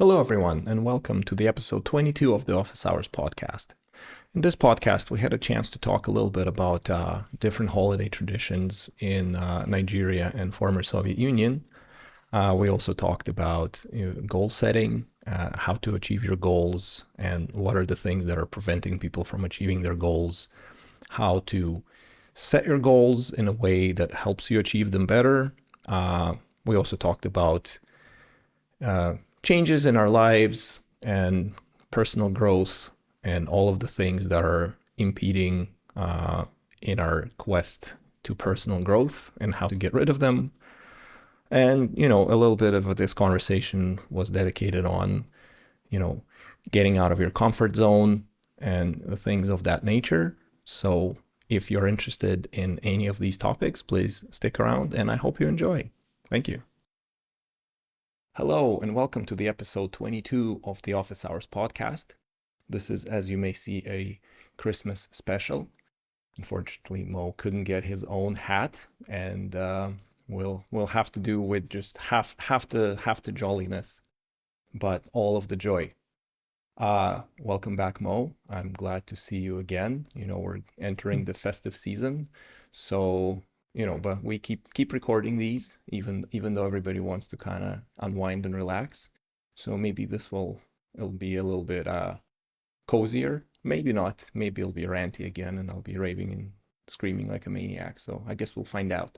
Hello, everyone, and welcome to the episode 22 of the Office Hours podcast. In this podcast, we had a chance to talk a little bit about different holiday traditions in Nigeria and former Soviet Union. We also talked about goal setting, how to achieve your goals, and what are the things that are preventing people from achieving their goals, how to set your goals in a way that helps you achieve them better. We also talked about uh, changes in our lives and personal growth and all of the things that are impeding in our quest to personal growth and how to get rid of them. And, a little bit of this conversation was dedicated on, you know, getting out of your comfort zone and the things of that nature. So if you're interested in any of these topics, please stick around and I hope you enjoy. Thank you. Hello, and welcome to the episode 22 of the Office Hours podcast. This is, as you may see, a Christmas special. Unfortunately, Mo couldn't get his own hat, and we'll have to do with just half the jolliness, but all of the joy. Welcome back, Mo. I'm glad to see you again. We're entering the festive season, so but we keep recording these, even though everybody wants to kind of unwind and relax. So maybe it'll be a little bit cozier. Maybe not. Maybe it'll be ranty again, and I'll be raving and screaming like a maniac. So I guess we'll find out.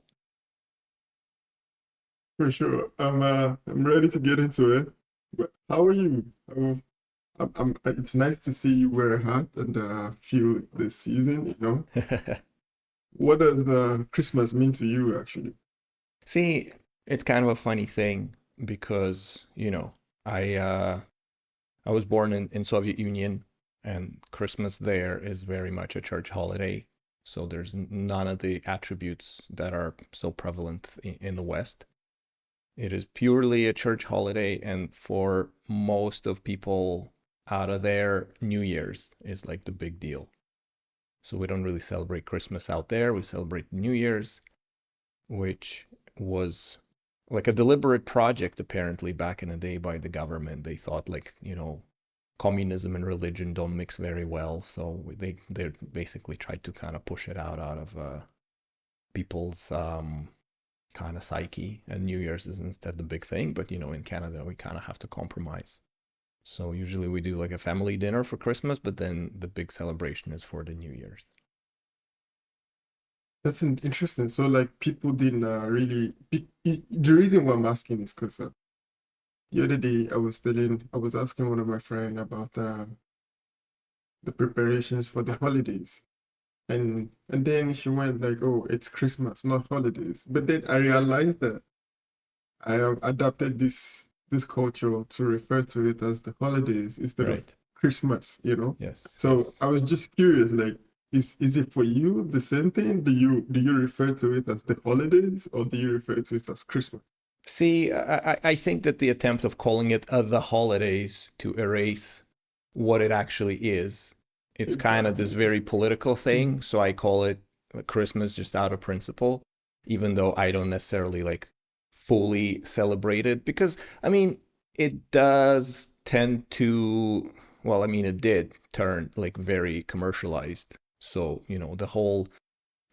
For sure. I'm ready to get into it. But how are you? It's nice to see you wear a hat and feel the season. What does Christmas mean to you actually? See, it's kind of a funny thing because I was born in Soviet Union, and Christmas there is very much a church holiday. So there's none of the attributes that are so prevalent in the West. It is purely a church holiday, and for most of people out of there, New Year's is like the big deal. So we don't really celebrate Christmas out there. We celebrate New Year's, which was like a deliberate project apparently back in the day by the government. They thought like, communism and religion don't mix very well, so they basically tried to kind of push it out of people's kind of psyche, and New Year's is instead the big thing. But in Canada we kind of have to compromise. So usually we do like a family dinner for Christmas, but then the big celebration is for the New Year's. That's interesting. So like people didn't the reason why I'm asking is because the other day I was asking one of my friends about the preparations for the holidays. And then she went like, "Oh, it's Christmas, not holidays." But then I realized that I have adapted this culture to refer to it as the holidays instead of Right. Christmas. Yes, So yes. I was just curious, like, is it for you the same thing? Do you refer to it as the holidays or do you refer to it as Christmas? See, I think that the attempt of calling it the holidays to erase what it actually is, it's kind of this Exactly. very political thing. Mhm. So I call it Christmas just out of principle, even though I don't necessarily like fully celebrate it. Because, I mean, it does tend to, well, I mean, it did turn like very commercialized. So,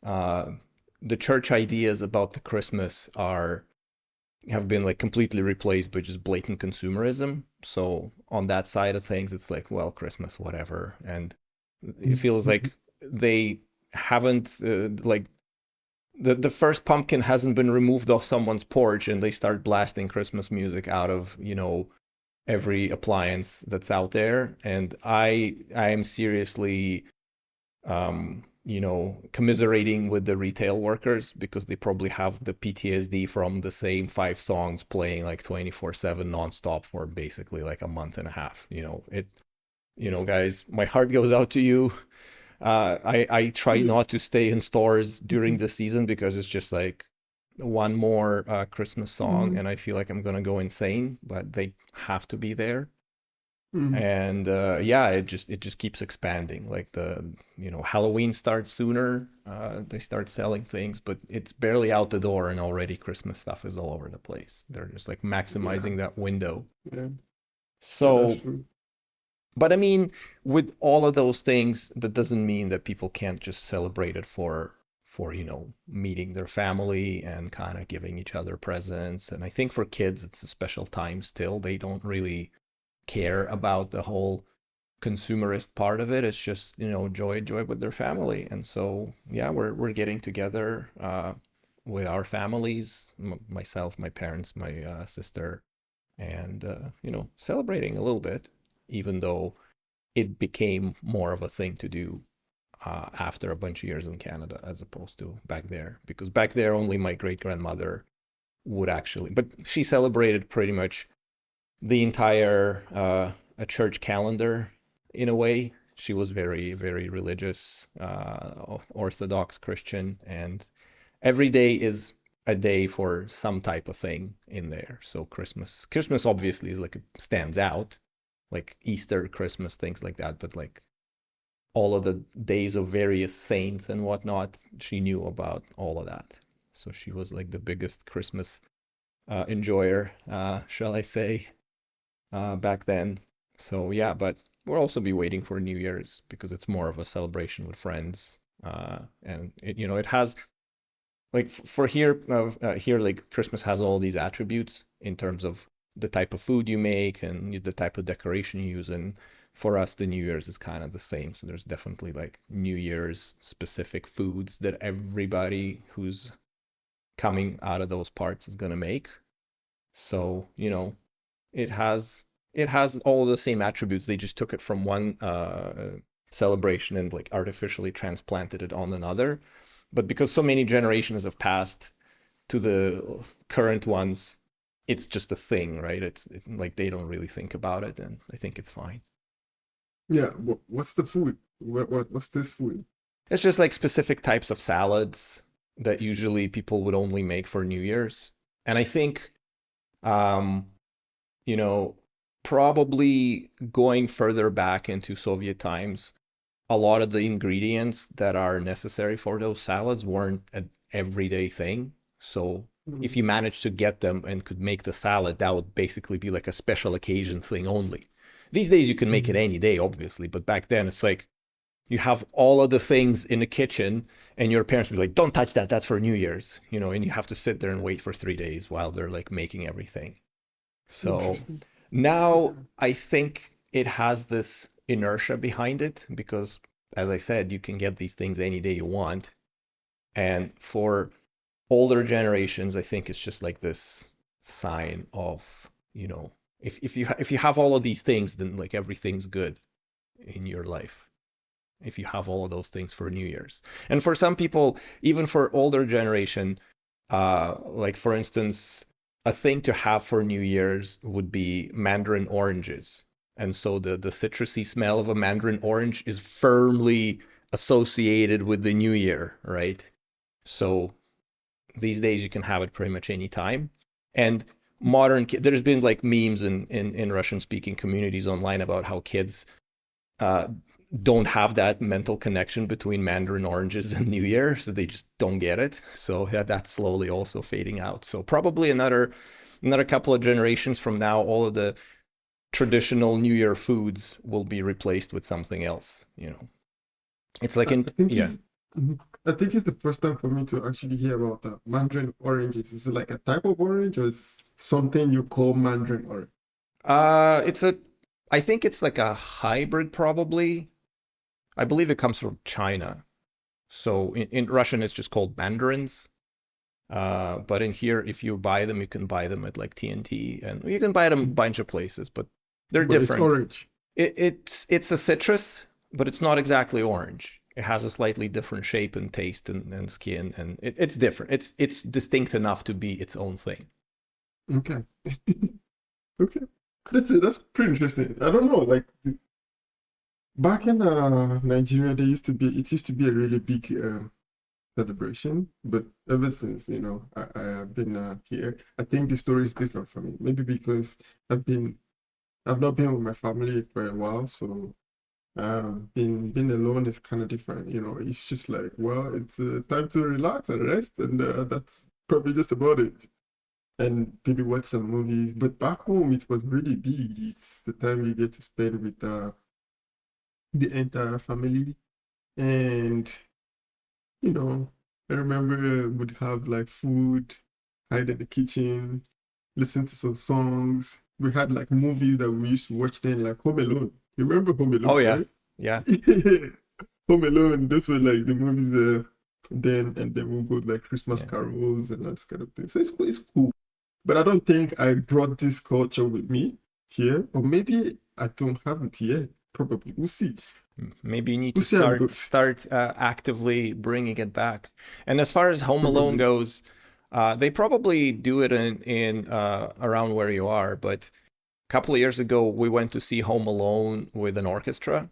uh, the church ideas about the Christmas have been like completely replaced by just blatant consumerism. So on that side of things, it's like, well, Christmas, whatever. And it feels like they haven't like the first pumpkin hasn't been removed off someone's porch and they start blasting Christmas music out of, every appliance that's out there. And I am seriously commiserating with the retail workers because they probably have the PTSD from the same five songs playing like 24/7 nonstop for basically like a month and a half. Guys, my heart goes out to you. I try Yeah. not to stay in stores during the season because it's just like one more Christmas song Mhm. and I feel like I'm gonna go insane, but they have to be there. Mhm. And yeah, it just keeps expanding. Like Halloween starts sooner, they start selling things, but it's barely out the door and already Christmas stuff is all over the place. They're just like Yeah. maximizing that window. Yeah. Yeah, that's So, true. but I mean, with all of those things, that doesn't mean that people can't just celebrate it for, meeting their family and kind of giving each other presents. And I think for kids, it's a special time still. They don't really care about the whole consumerist part of it. It's just, joy with their family. And so, yeah, we're getting together with our families, myself, my parents, my sister, and celebrating a little bit, even though it became more of a thing to do after a bunch of years in Canada as opposed to back there. Because back there, only my great grandmother would actually, but she celebrated pretty much the entire a church calendar in a way. She was very, very religious, Orthodox Christian, and every day is a day for some type of thing in there. So Christmas obviously is like it stands out, like Easter, Christmas, things like that. But like all of the days of various saints and whatnot, she knew about all of that. So she was like the biggest Christmas enjoyer, shall I say, back then. So yeah, but we'll also be waiting for New Year's because it's more of a celebration with friends. And it has like for here like Christmas has all these attributes in terms of the type of food you make and the type of decoration you use. And for us, the New Year's is kind of the same. So there's definitely like New Year's specific foods that everybody who's coming out of those parts is gonna make. So it has it has all the same attributes. They just took it from one celebration and like artificially transplanted it on another. But because so many generations have passed to the current ones, it's just a thing, right? Like they don't really think about it, and I think it's fine. Yeah, what's the food? What's this food? It's just like specific types of salads that usually people would only make for New Year's. And I think um, you know, probably going further back into Soviet times, a lot of the ingredients that are necessary for those salads weren't an everyday thing. So if Mm, you managed to get them and could make the salad, that would basically be like a special occasion thing only. These days you can make it mm, any day, obviously, but back then it's like you have all of the things in the kitchen and your parents would be like, don't touch that, that's for New Year's, and you have to sit there and wait for 3 days while they're like making everything. So interesting. now Yeah. I think it has this inertia behind it because, as I said, you can get these things any day you want. And for older generations, I think it's just like this sign of, if you have all of these things, then like everything's good in your life. If you have all of those things for New Year's. And for some people, even for older generation, like for instance, a thing to have for New Year's would be mandarin oranges. And so the citrusy smell of a mandarin orange is firmly associated with the new year, right? So these days you can have it pretty much any time. And there's been like memes in Russian speaking communities online about how kids uh, don't have that mental connection between mandarin oranges and New Year, so they just don't get it. So yeah, that's slowly also fading out. So probably another couple of generations from now, all of the traditional New Year foods will be replaced with something else. It's like I in think yeah. it's mhm. I think it's the first time for me to actually hear about mandarin oranges. Is it like a type of orange or is something you call mandarin orange? It's a I think it's like a hybrid probably. I believe it comes from China. So in Russian, it's just called mandarins. But in here, if you buy them, you can buy them at like TNT, and you can buy them a Mhm. bunch of places, but they're But it's different. orange. It's a citrus, but it's not exactly orange. It has a slightly different shape and taste and skin, and it's different. It's distinct enough to be its own thing. Okay. Okay. That's it. That's pretty interesting. I don't know. Like back in Nigeria, it used to be a really big celebration, but ever since, I have been here, I think the story is different for me. Maybe because I've not been with my family for a while, so being alone is kind of different. It's just like, well, it's time to relax and rest, and that's probably just about it. and maybe watch some movies. But back home, it was really big. It's the time you get to spend with the entire family. And, you know, I remember would have like food, hide in the kitchen, listen to some songs. We had like movies that we used to watch then, like Home Alone. You remember Home Oh Alone, yeah, right? yeah, Home Alone, those were like the movies then, and then we'll go like Christmas yeah. carols and that kind of thing. So it's cool. But I don't think I brought this culture with me here, or maybe I don't have it yet. Probably. We'll see. Maybe you need We'll to see how it start goes. start actively bringing it back. And as far as Home Alone Probably. goes, they probably do it in around where you are. But a couple of years ago, we went to see Home Alone with an orchestra.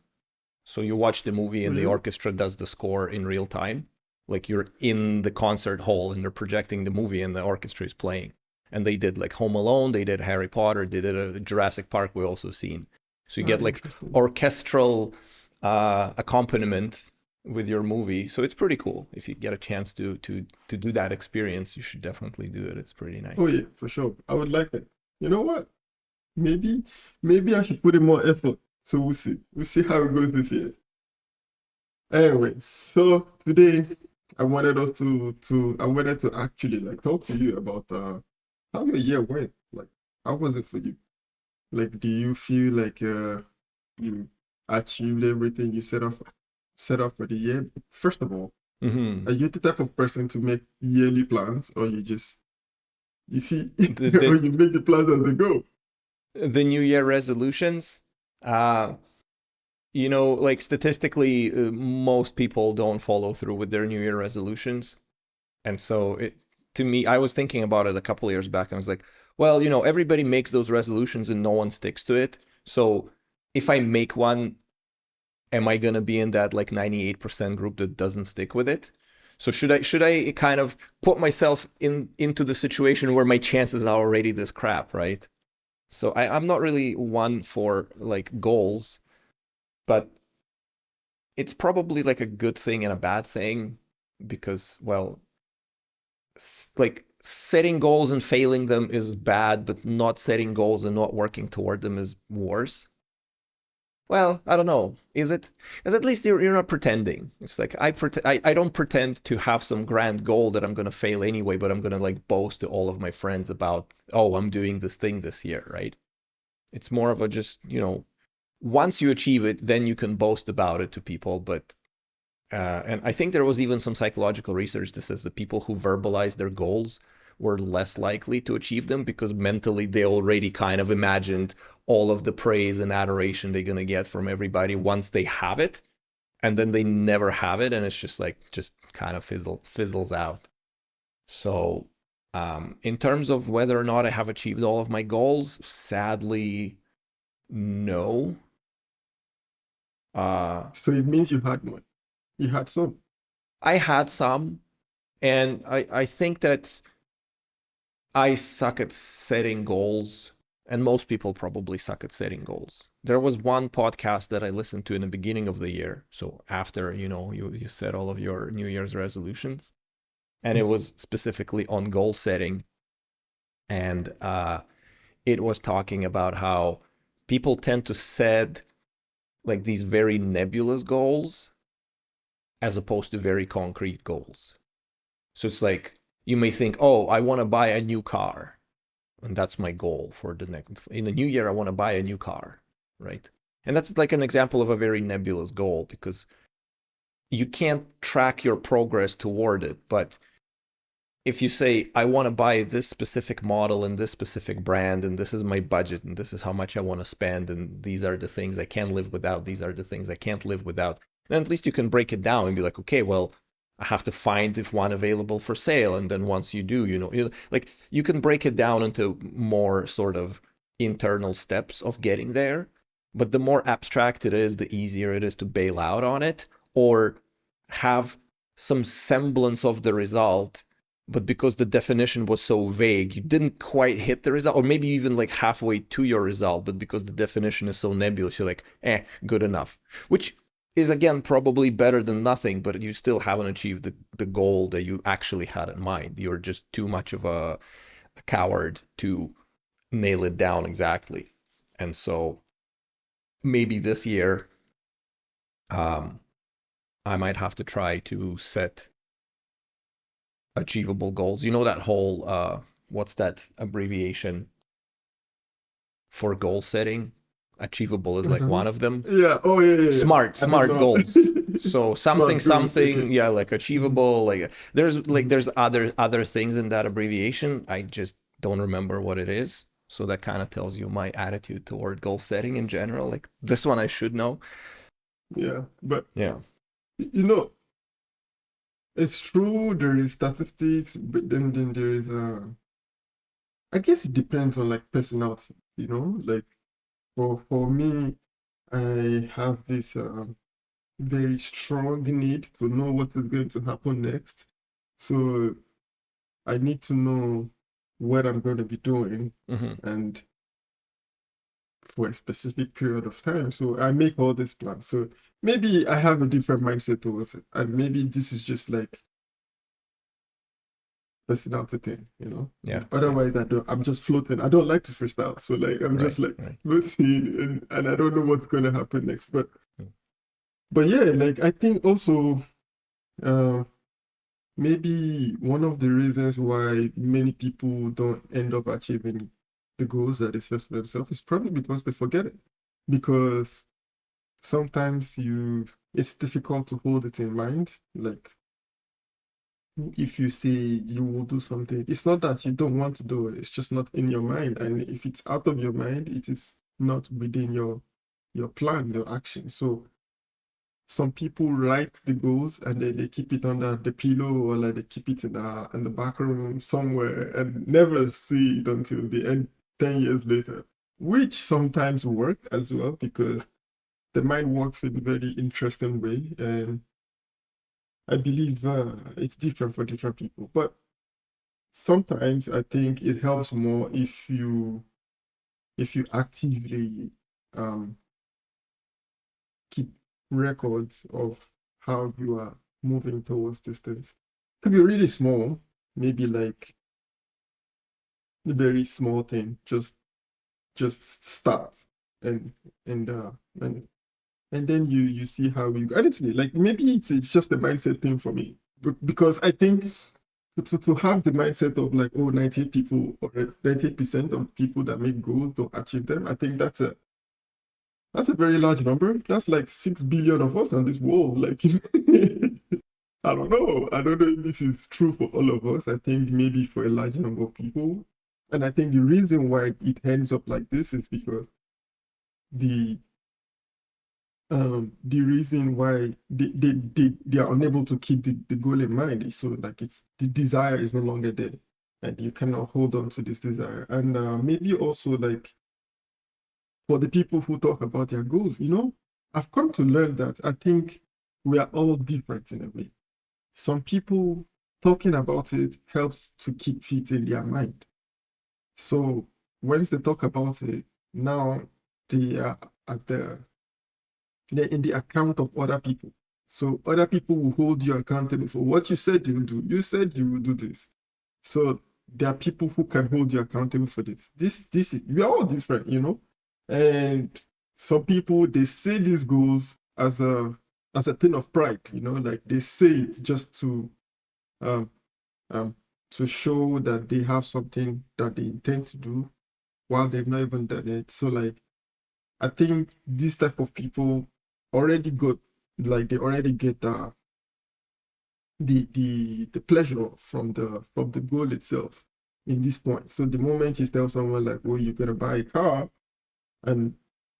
So you watch the movie Oh and the yeah? orchestra does the score in real time. Like you're in the concert hall and they're projecting the movie and the orchestra is playing. And they did like Home Alone, they did Harry Potter, they did a Jurassic Park we also seen. So you Ah, get like interesting. orchestral accompaniment with your movie. So it's pretty cool. If you get a chance to do that experience, you should definitely do it. It's pretty Oh nice. yeah, for sure. I would like it. You know what? Maybe, maybe I should put in more effort. So we'll see. We'll see how it goes this year. Anyway, so today I wanted to actually like talk to you about how your year went. Like, how was it for you? Like, do you feel like you achieved everything you set up for the year? First of all, Hmm. are you the type of person to make yearly plans, or you see The, or the you make the plans as they go? the New Year resolutions. Uh, like statistically, most people don't follow through with their New Year resolutions. And so to me, I was thinking about it a couple of years back. I was like, well, everybody makes those resolutions and no one sticks to it. So if I make one, am I going to be in that like 98% group that doesn't stick with it? So should I kind of put myself into the situation where my chances are already this crap, right? So I'm not really one for like goals, but it's probably like a good thing and a bad thing because, well, like setting goals and failing them is bad, but not setting goals and not working toward them is worse. Well, I don't know. Is it? Because at least you're not pretending. It's like I don't pretend to have some grand goal that I'm gonna fail anyway, but I'm gonna like boast to all of my friends about, oh, I'm doing this thing this year, right? It's more of a just, once you achieve it, then you can boast about it to people. But and I think there was even some psychological research that says the people who verbalize their goals were less likely to achieve them because mentally they already kind of imagined all of the praise and adoration they're going to get from everybody once they have it. And then they never have it. And it's just like, just kind of fizzles out. So, in terms of whether or not I have achieved all of my goals, sadly, no. Uh, So it means you had one. You had some. I had some, and I think that I suck at setting goals, and most people probably suck at setting goals. There was one podcast that I listened to in the beginning of the year, so after you set all of your New Year's resolutions, and it was specifically on goal setting, and it was talking about how people tend to set like these very nebulous goals as opposed to very concrete goals. So it's like you may think, oh, I want to buy a new car, and that's my goal for the next in the new year. I want to buy a new car, right? And that's like an example of a very nebulous goal because you can't track your progress toward it. But if you say I want to buy this specific model and this specific brand and this is my budget and this is how much I want to spend and these are the things I can live without, these are the things I can't live without, then at least you can break it down and be like, okay, well, I have to find if one available for sale, and then once you do, like you can break it down into more sort of internal steps of getting there. But the more abstract it is, the easier it is to bail out on it or have some semblance of the result, but because the definition was so vague, you didn't quite hit the result, or maybe even like halfway to your result, but because the definition is so nebulous, you're like, good enough. Which is again probably better than nothing, but you still haven't achieved the goal that you actually had in mind. You're just too much of a coward to nail it down exactly. And so maybe this year, um, I might have to try to set achievable goals. You know that whole what's that abbreviation for goal setting? Achievable is I like don't one know. of them. Yeah. Oh, yeah, yeah, yeah. Smart I did smart not. goals. So something Smart goals. something, Okay. yeah, like Mhm, achievable. Like mhm. there's other things in that abbreviation. I just don't remember what it is. So that kind of tells you my attitude toward goal setting in general. Like this one I should know. Yeah. But, Yeah. you know, it's true, there is statistics, but then there is I guess it depends on like personality, like for me, I have this very strong need to know what is going to happen next. So I need to know what I'm going to be doing Hmm. and for a specific period of time. So I make all these plans. So maybe I have a different mindset towards it. And maybe this is just like personality thing. Yeah. Yeah. Otherwise, I'm just floating. I don't like to freestyle. So like I'm Right. just like Right. floating and I don't know what's gonna happen next. But Mm. but yeah, like I think also uh maybe one of the reasons why many people don't end up achieving the goals that they set for themselves is probably because they forget it. Because sometimes it's difficult to hold it in mind. Like if you say you will do something, it's not that you don't want to do it, it's just not in your mind. And if it's out of your mind, it is not within your plan, your action. So some people write the goals and then they keep it under the pillow or like they keep it in the back room somewhere and never see it until the end 10 years later, which sometimes work as well because the mind works in a very interesting way. And I believe it's different for different people. But sometimes I think it helps more if you actively um, keep records of how you are moving towards this things. Could be really small, maybe like a very small thing. Just start and and uh and and then you see how you honestly like maybe it's just a mindset thing for me. Because I think to have the mindset of like, oh, 98 people or 98% of people that make goals don't achieve them, I think that's a very large number. That's like 6 billion of us on this world. Like, I don't know. I don't know if this is true for all of us. I think maybe for a large number of people. And I think the reason why it ends up like this is because the the reason why they are unable to keep the goal in mind is so like it's the desire is no longer there and you cannot hold on to this desire. And maybe also like for the people who talk about their goals, I've come to learn that I think we are all different in a way. Some people talking about it helps to keep it in their mind. So once they talk about it, now they are at they're in the account of other people. So other people will hold you accountable for what you said you will do. You said you will do this. So there are people who can hold you accountable for this. We are all different. And some people they say these goals as a thing of pride. Like they say it just um um to show that they have something that they intend to do while they've not even done it. So like I think this type of people already got like they already get the pleasure from the goal itself in this point. So the moment you tell someone like, "Oh, you're gonna buy a car," and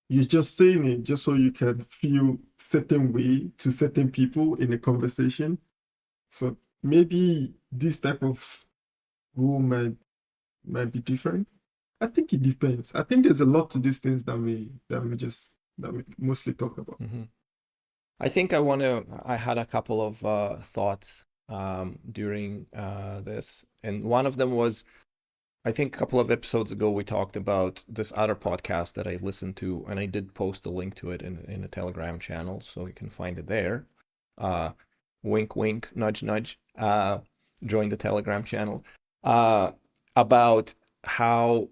you're just saying it just so you can feel certain way to certain people in a conversation. So maybe this type of goal might be different. I think it depends. I think there's a lot to these things that we mostly talk about. Hmm. I think I had a couple of thoughts during this. And one of them was, I think a couple of episodes ago, we talked about this other podcast that I listened to, and I did post a link to it in a Telegram channel, so you can find it there. Uh, Wink, wink, nudge, nudge. Join the Telegram channel. Uh, about how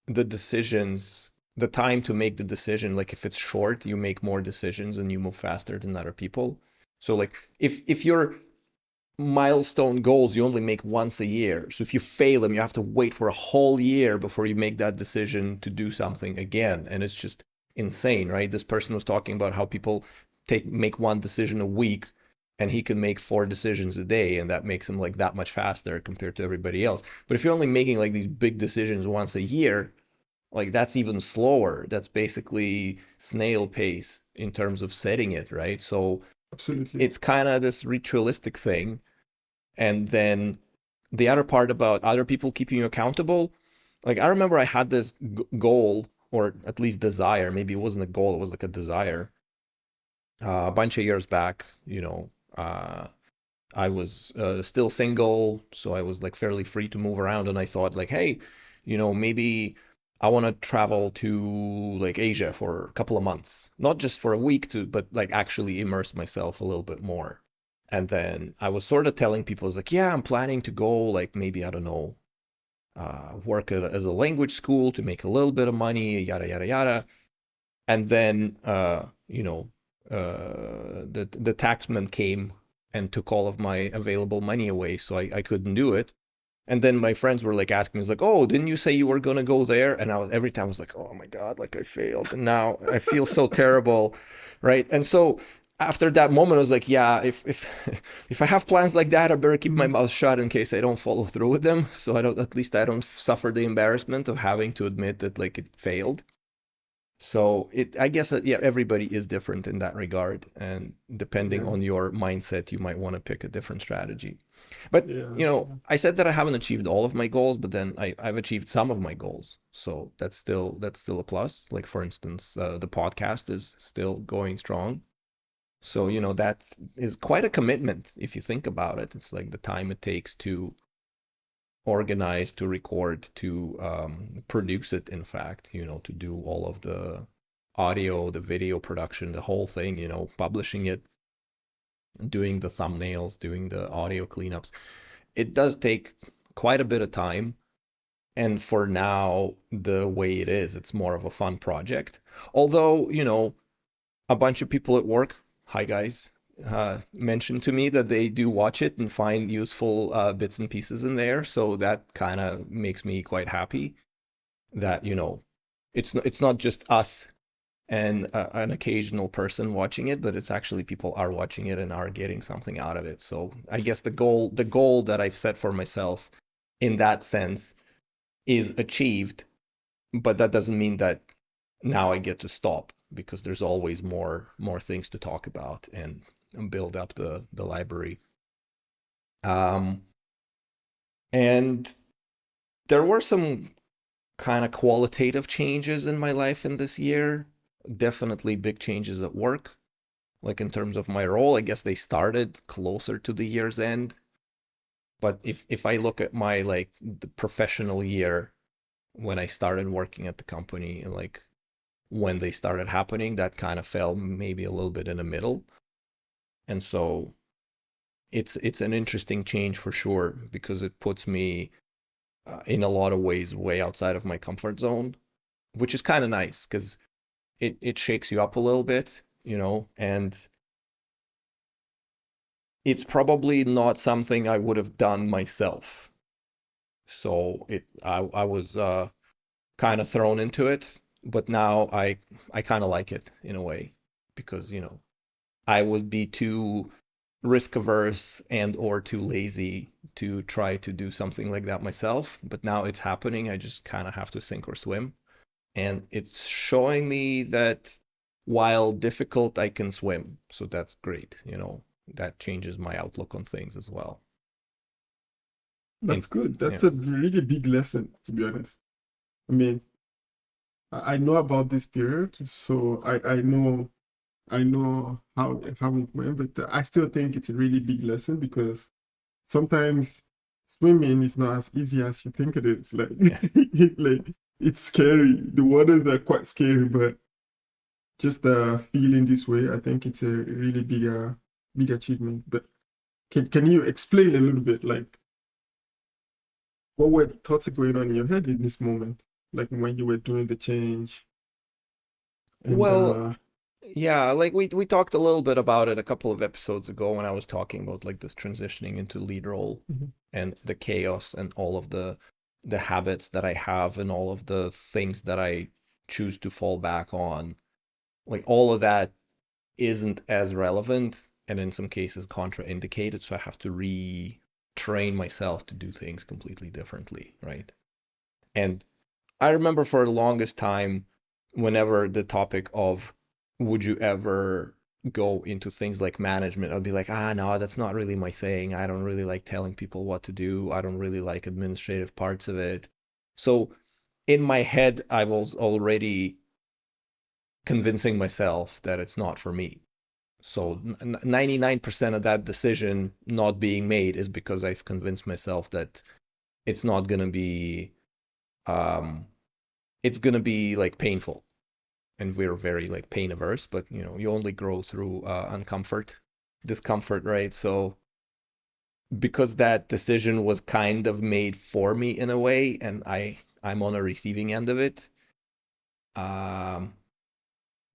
the decisions, the time to make the decision, like if it's short, you make more decisions and you move faster than other people. So like if your milestone goals you only make once a year, so if you fail them, you have to wait for a whole year before you make that decision to do something again, and it's just insane, right? This person was talking about how people make one decision a week and he can make 4 decisions a day, and that makes him like that much faster compared to everybody else. But if you're only making like these big decisions once a year, like that's even slower. That's basically snail pace in terms of setting it, right? So Absolutely. it's kind of this ritualistic thing. And then the other part about other people keeping you accountable, like I remember I had this goal, or at least desire, maybe it wasn't a goal, it was like a desire, a bunch of years back. I was still single, so I was like fairly free to move around, and I thought like, hey, maybe I want to travel to like Asia for a couple of months, not just for a week but like actually immerse myself a little bit more. And then I was sort of telling people, I was like, yeah, I'm planning to go like maybe, I don't know, work as a language school to make a little bit of money, yada yada yada. And then the taxman came and took all of my available money away, so I couldn't do it. And then my friends were like asking me, like, "Oh, didn't you say you were gonna go there?" And I was every time I was like, "Oh my god, like I failed, and now I feel so terrible," right? And so after that moment, I was like, "Yeah, if if I have plans like that, I better keep my Mhm. mouth shut in case I don't follow through with them, so I don't at least I don't suffer the embarrassment of having to admit that like it failed." So I guess that, yeah, everybody is different in that regard, and depending Yeah, on your mindset, you might want to pick a different strategy. But yeah, yeah. I said that I haven't achieved all of my goals, but then I've achieved some of my goals, so that's still a plus. Like for instance, the podcast is still going strong, so that is quite a commitment if you think about it. It's like the time it takes to organize, to record, to produce it, in fact, to do all of the audio, the video production, the whole thing, publishing it, doing the thumbnails, doing the audio cleanups. It does take quite a bit of time. And for now, the way it is, it's more of a fun project. Although, a bunch of people at work, hi guys, mentioned to me that they do watch it and find useful bits and pieces in there. So that kind of makes me quite happy that it's not just us and an occasional person watching it, but it's actually people are watching it and are getting something out of it. So I guess the goal that I've set for myself in that sense is achieved, but that doesn't mean that now I get to stop, because there's always more things to talk about and build up the library. Um, and there were some kind of qualitative changes in my life in this year. Definitely big changes at work. Like in terms of my role, I guess they started closer to the year's end. But if I look at my like the professional year when I started working at the company, and like when they started happening, that kind of fell maybe a little bit in the middle. And so it's an interesting change for sure, because it puts me in a lot of ways way outside of my comfort zone, which is kind of nice because it shakes you up a little bit, and it's probably not something I would have done myself. So I was kind of thrown into it, but now I kind of like it in a way, because I would be too risk averse and or too lazy to try to do something like that myself. But now it's happening. I just kind of have to sink or swim. And it's showing me that while difficult, I can swim. So that's great. That changes my outlook on things as well. That's good. Yeah. That's a really big lesson, to be honest. I mean, I know about this period, so I know how it went, but I still think it's a really big lesson because sometimes swimming is not as easy as you think it is. Like, Yeah. like it's scary. The waters are quite scary, but just feeling this way, I think it's a really big achievement. But can you explain a little bit, like what were the thoughts going on in your head in this moment? Like when you were doing the change and Well, yeah, like we talked a little bit about it a couple of episodes ago when I was talking about like this transitioning into lead role mhm, and the chaos and all of the habits that I have and all of the things that I choose to fall back on. Like all of that isn't as relevant and in some cases contraindicated, so I have to retrain myself to do things completely differently, right? And I remember for the longest time, whenever the topic of would you ever go into things like management, I'd be like, no, that's not really my thing. I don't really like telling people what to do. I don't really like administrative parts of it. So in my head, I was already convincing myself that it's not for me. So 99% of that decision not being made is because I've convinced myself that it's not going to be um it's going to be like painful, and we're very like pain averse, but you only grow through discomfort, right? So because that decision was kind of made for me in a way, and I'm on a receiving end of it, um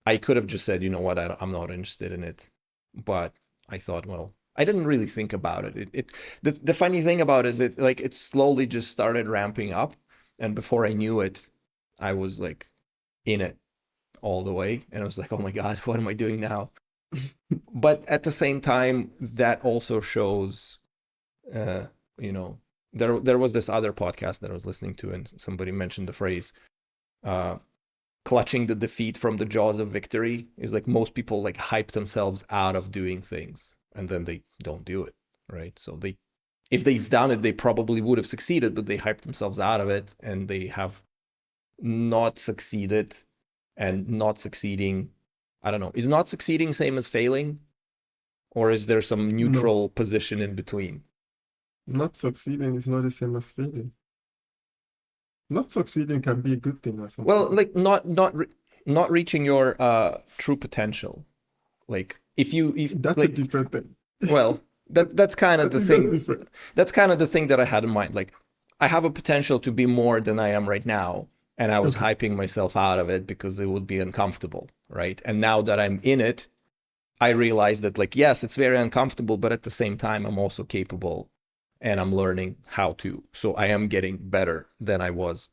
I could have just said, you know what, I'm not interested in it. But I thought, well, I didn't really think about it. The funny thing about it is it slowly just started ramping up, and before I knew it, I was like in it all the way, and I was like, oh my god, what am I doing now? But at the same time, that also shows, uh, you know, there was this other podcast that I was listening to, and somebody mentioned the phrase, uh, clutching the defeat from the jaws of victory. Is like most people like hype themselves out of doing things and then they don't do it, right? So they, if they've done it, they probably would have succeeded, but they hyped themselves out of it and they have not succeeded. And not succeeding, I don't know, is not succeeding same as failing, or is there some no, neutral position in between? not succeeding is not the same as failing. Not succeeding can be a good thing at some Well, point. like not reaching your true potential. Like if That's a like, different thing. well, that's kind I of the think that's thing. different. That's kind of the thing that I had in mind. Like, I have a potential to be more than I am right now, and I was Okay. hyping myself out of it because it would be uncomfortable, right? And now that I'm in it, I realize that, like, yes, it's very uncomfortable, but at the same time, I'm also capable, and I'm learning how to. So I am getting better than I was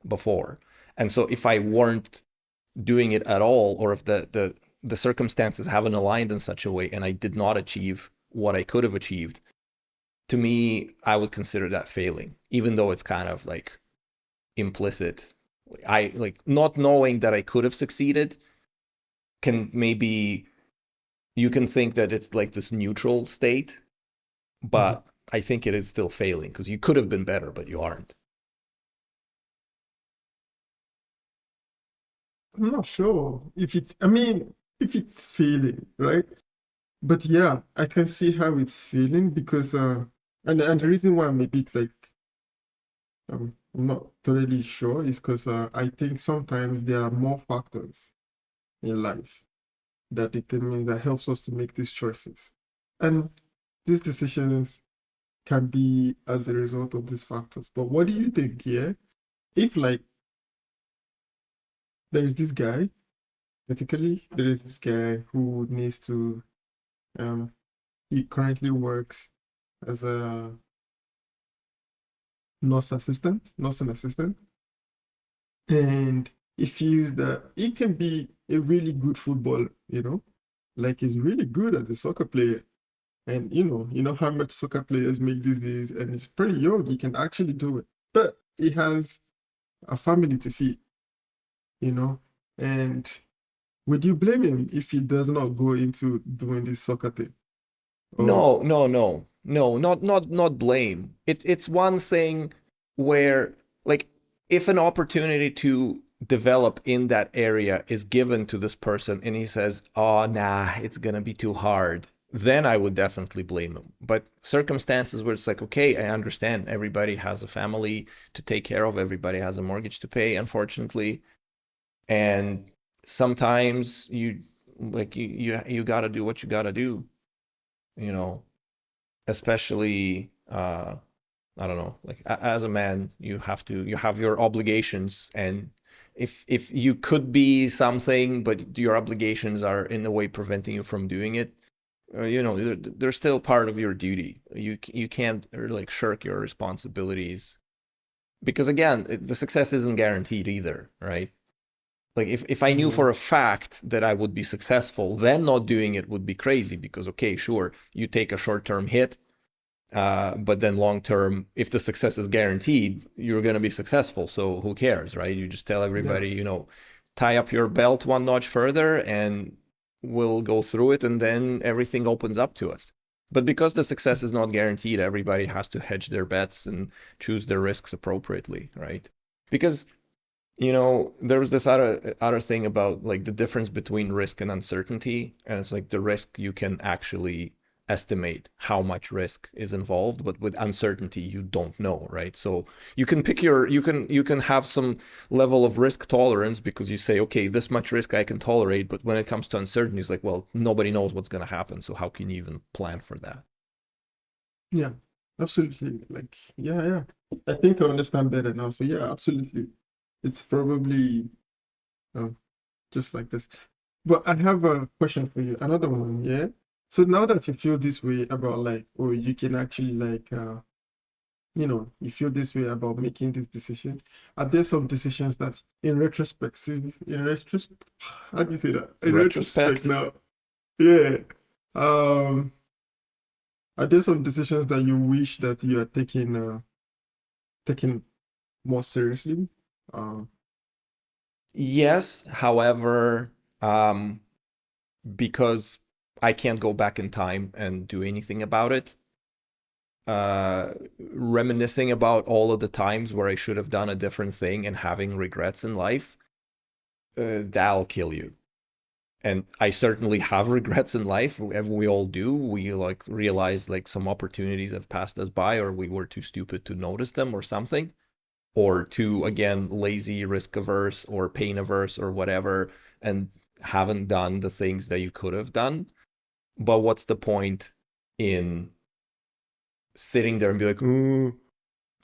before. And so if I weren't doing it at all, or if the circumstances haven't aligned in such a way and I did not achieve what I could have achieved, to me, I would consider that failing, even though it's kind of like implicit. I like not knowing that I could have succeeded can maybe, you can think that it's like this neutral state, Mhm. but I think it is still failing because you could have been better, but you aren't. I'm not sure if it's, I mean, if it's failing, right? But yeah, I can see how it's feeling because, and the reason why maybe it's like, I'm not totally sure is because I think sometimes there are more factors in life that determine, that helps us to make these choices. And these decisions can be as a result of these factors. But what do you think, yeah? If like there is this guy, particularly there is this guy who needs to um he currently works as a nursing assistant, and he feels that he can be a really good footballer, like he's really good as a soccer player. And you know how much soccer players make these days, and he's pretty young, he can actually do it. But he has a family to feed, you know, and would you blame him if he does not go into doing this soccer thing? Or No, not blame. It's one thing where, like, if an opportunity to develop in that area is given to this person and he says, "Oh, nah, it's gonna be too hard," then I would definitely blame him. But circumstances where it's like, okay, I understand everybody has a family to take care of, everybody has a mortgage to pay, unfortunately, and sometimes you got to do what you got to do, you know, especially I don't know, like as a man, you have your obligations, and if you could be something, but your obligations are in a way preventing you from doing it, they're still part of your duty. You can't like shirk your responsibilities because again, the success isn't guaranteed either, right? Like if I knew Yeah. for a fact that I would be successful, then not doing it would be crazy because okay, sure, you take a short-term hit, but then long term, if the success is guaranteed, you're going to be successful. So who cares, right? You just tell Yeah. everybody, tie up your belt one notch further and we'll go through it and then everything opens up to us. But because the success is not guaranteed, everybody has to hedge their bets and choose their risks appropriately, right? Because there's this other thing about like the difference between risk and uncertainty, and it's like the risk you can actually estimate how much risk is involved, but with uncertainty you don't know, right? So you can pick you can have some level of risk tolerance because you say, okay, this much risk I can tolerate, but when it comes to uncertainty, it's like, well, nobody knows what's going to happen, so how can you even plan for that? Yeah. Absolutely. Like, yeah, yeah. I think I understand better now. So yeah, absolutely. It's probably um, just like this. But I have a question for you, another one, yeah? So now that you feel this way about like, oh, you can actually like you feel this way about making this decision, are there some decisions that in retrospect, how do you say that? In retrospect Retrospect. now, yeah. Um, are there some decisions that you wish that you had taken more seriously? Um, Yes, however, um because I can't go back in time and do anything about it. Reminiscing about all of the times where I should have done a different thing and having regrets in life, that'll kill you. And I certainly have regrets in life. We all do. We like realize like some opportunities have passed us by, or we were too stupid to notice them, or something, or too again lazy, risk averse, or pain averse, or whatever, and haven't done the things that you could have done. But what's the point in sitting there and be like, oh,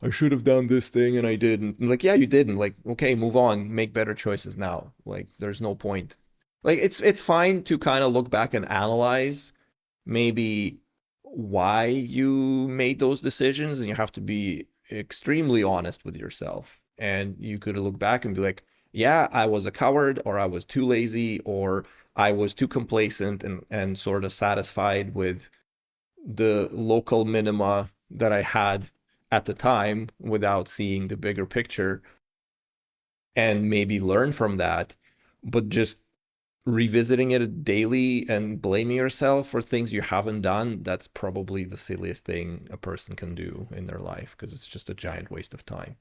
I should have done this thing and I didn't. And like, yeah, you didn't. Like, okay, move on, make better choices now. Like, there's no point. Like, it's fine to kind of look back and analyze maybe why you made those decisions, and you have to be extremely honest with yourself. And you could look back and be like, yeah, I was a coward, or I was too lazy, or I was too complacent and sort of satisfied with the local minima that I had at the time without seeing the bigger picture, and maybe learn from that. But just revisiting it daily and blaming yourself for things you haven't done, that's probably the silliest thing a person can do in their life because it's just a giant waste of time.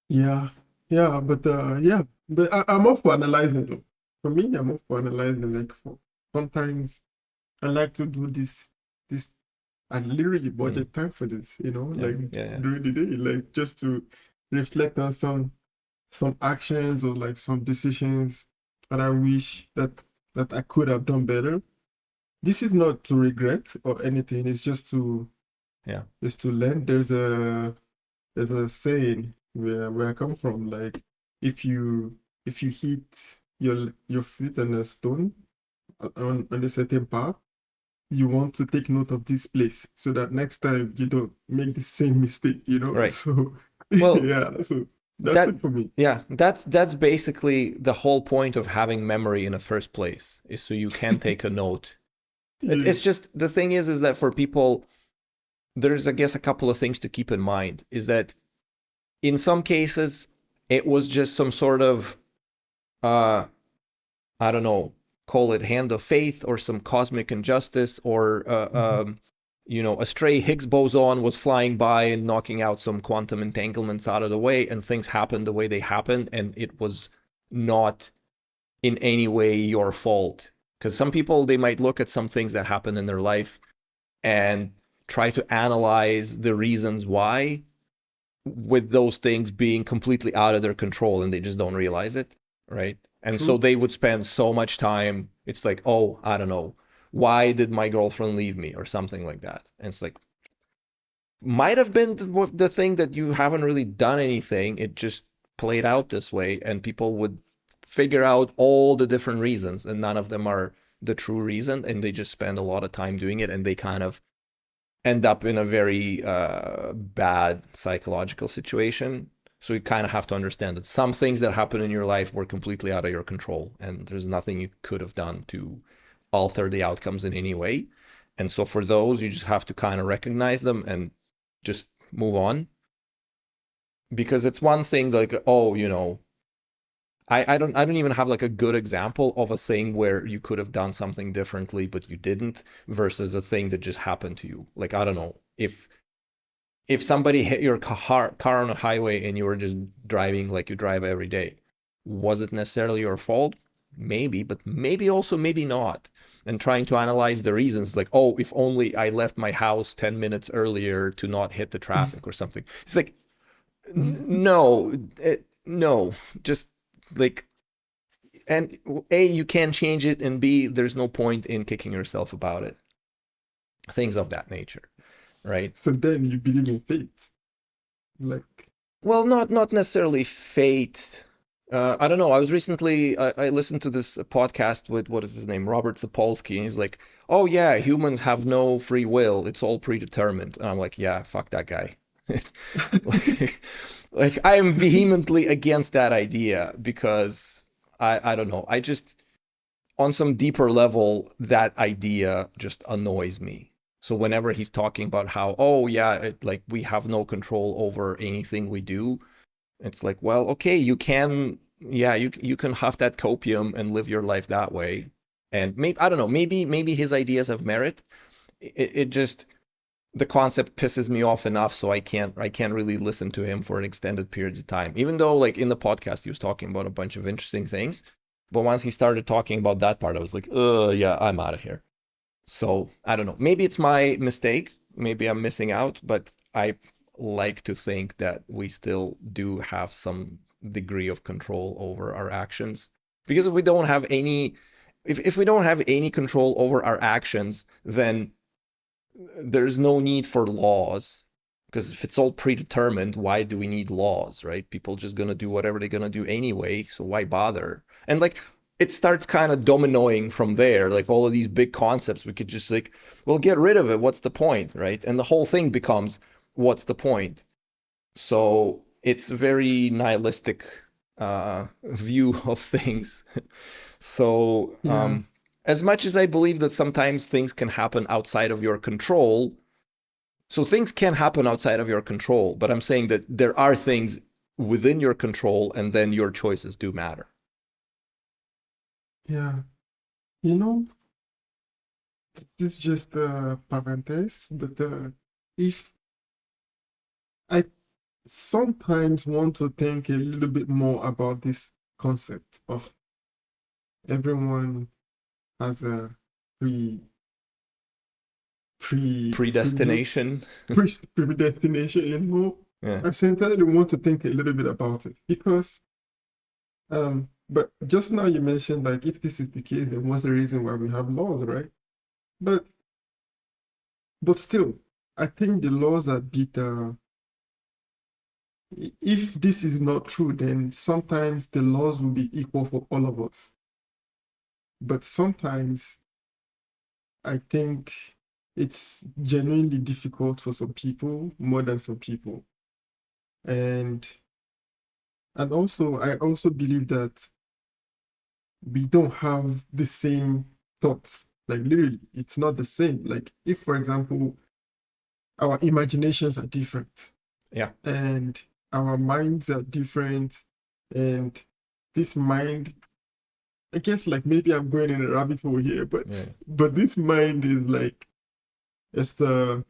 yeah, yeah, but I'm off for analyzing though. For me, I'm off for analyzing. Like, sometimes I like to do this. I literally Mm. budget time for this, Yeah, like yeah, yeah. during the day, like just to reflect on some actions or like some decisions that I wish that I could have done better. This is not to regret or anything. It's Yeah. just to learn. There's a saying where I come from, like if you hit your feet on a stone on a certain path, you want to take note of this place so that next time you don't make the same mistake. Right. So Well, yeah, so that's that it for me. yeah, that's basically the whole point of having memory in the first place, is so you can take a note. Yeah, It's just the thing is that for people, there's I guess a couple of things to keep in mind. Is that in some cases it was just some sort of uh I don't know, call it hand of faith or some cosmic injustice, or mhm, a stray Higgs boson was flying by and knocking out some quantum entanglements out of the way, and things happened the way they happened, and it was not in any way your fault. Because some people, they might look at some things that happen in their life and try to analyze the reasons why, with those things being completely out of their control, and they just don't realize it, right? And so true. they would spend so much time. It's like, oh, I don't know, why did my girlfriend leave me or something like that? And it's like, might have been the thing that you haven't really done anything. It just played out this way, and people would figure out all the different reasons, and none of them are the true reason, and they just spend a lot of time doing it, and they kind of end up in a very bad psychological situation. So you kind of have to understand that some things that happen in your life were completely out of your control, and there's nothing you could have done to alter the outcomes in any way. And so for those, you just have to kind of recognize them and just move on. Because it's one thing like, oh, I don't even have like a good example of a thing where you could have done something differently but you didn't versus a thing that just happened to you. Like I don't know if somebody hit your car on a highway and you were just driving like you drive every day, was it necessarily your fault? Maybe, but maybe also maybe not. And trying to analyze the reasons, like, oh, if only I left my house 10 minutes earlier to not hit the traffic or something. It's like, no, no, just like, and A, you can't change it, and B, there's no point in kicking yourself about it. Things of that nature, right? So then you believe in fate, like. Well, not necessarily fate. I don't know. I was recently I listened to this podcast with what is his name, Robert Sapolsky, and he's like, "Oh yeah, humans have no free will; it's all predetermined." And I'm like, "Yeah, fuck that guy." like, like I am vehemently against that idea because I don't know. I just on some deeper level, that idea just annoys me. So whenever he's talking about how, oh yeah, like we have no control over anything we do, it's like, well, okay, you can, yeah, you can have that copium and live your life that way. And maybe I don't know, maybe his ideas have merit. It just the concept pisses me off enough, so I can't really listen to him for an extended periods of time. Even though like in the podcast he was talking about a bunch of interesting things, but once he started talking about that part, I was like, yeah, I'm out of here. So I don't know. Maybe it's my mistake. Maybe I'm missing out, but I like to think that we still do have some degree of control over our actions. Because if we don't have any control over our actions, then there's no need for laws. Because if it's all predetermined, why do we need laws, right? People just gonna do whatever they're gonna do anyway, so why bother? And like it starts kind of dominoing from there, like all of these big concepts, we could just like, well, get rid of it. What's the point, right? And the whole thing becomes, what's the point? So it's a very nihilistic view of things. So Yeah, as much as I believe that sometimes things can happen outside of your control, so things can happen outside of your control, but I'm saying that there are things within your control, and then your choices do matter. yeah. You know, this is just a parenthesis, but if I sometimes want to think a little bit more about this concept of everyone has a pre predate Predestination. predestination, Yeah. I sincerely want to think a little bit about it because but just now you mentioned like if this is the case, then what's the reason why we have laws, right? But still, I think the laws are bit if this is not true, then sometimes the laws will be equal for all of us. But sometimes I think it's genuinely difficult for some people more than some people. And also I also believe that we don't have the same thoughts. Like literally, it's not the same. Like if, for example, our imaginations are different Yeah. and our minds are different, and this mind, I guess like maybe I'm going in a rabbit hole here, but Yeah. this mind is like it's the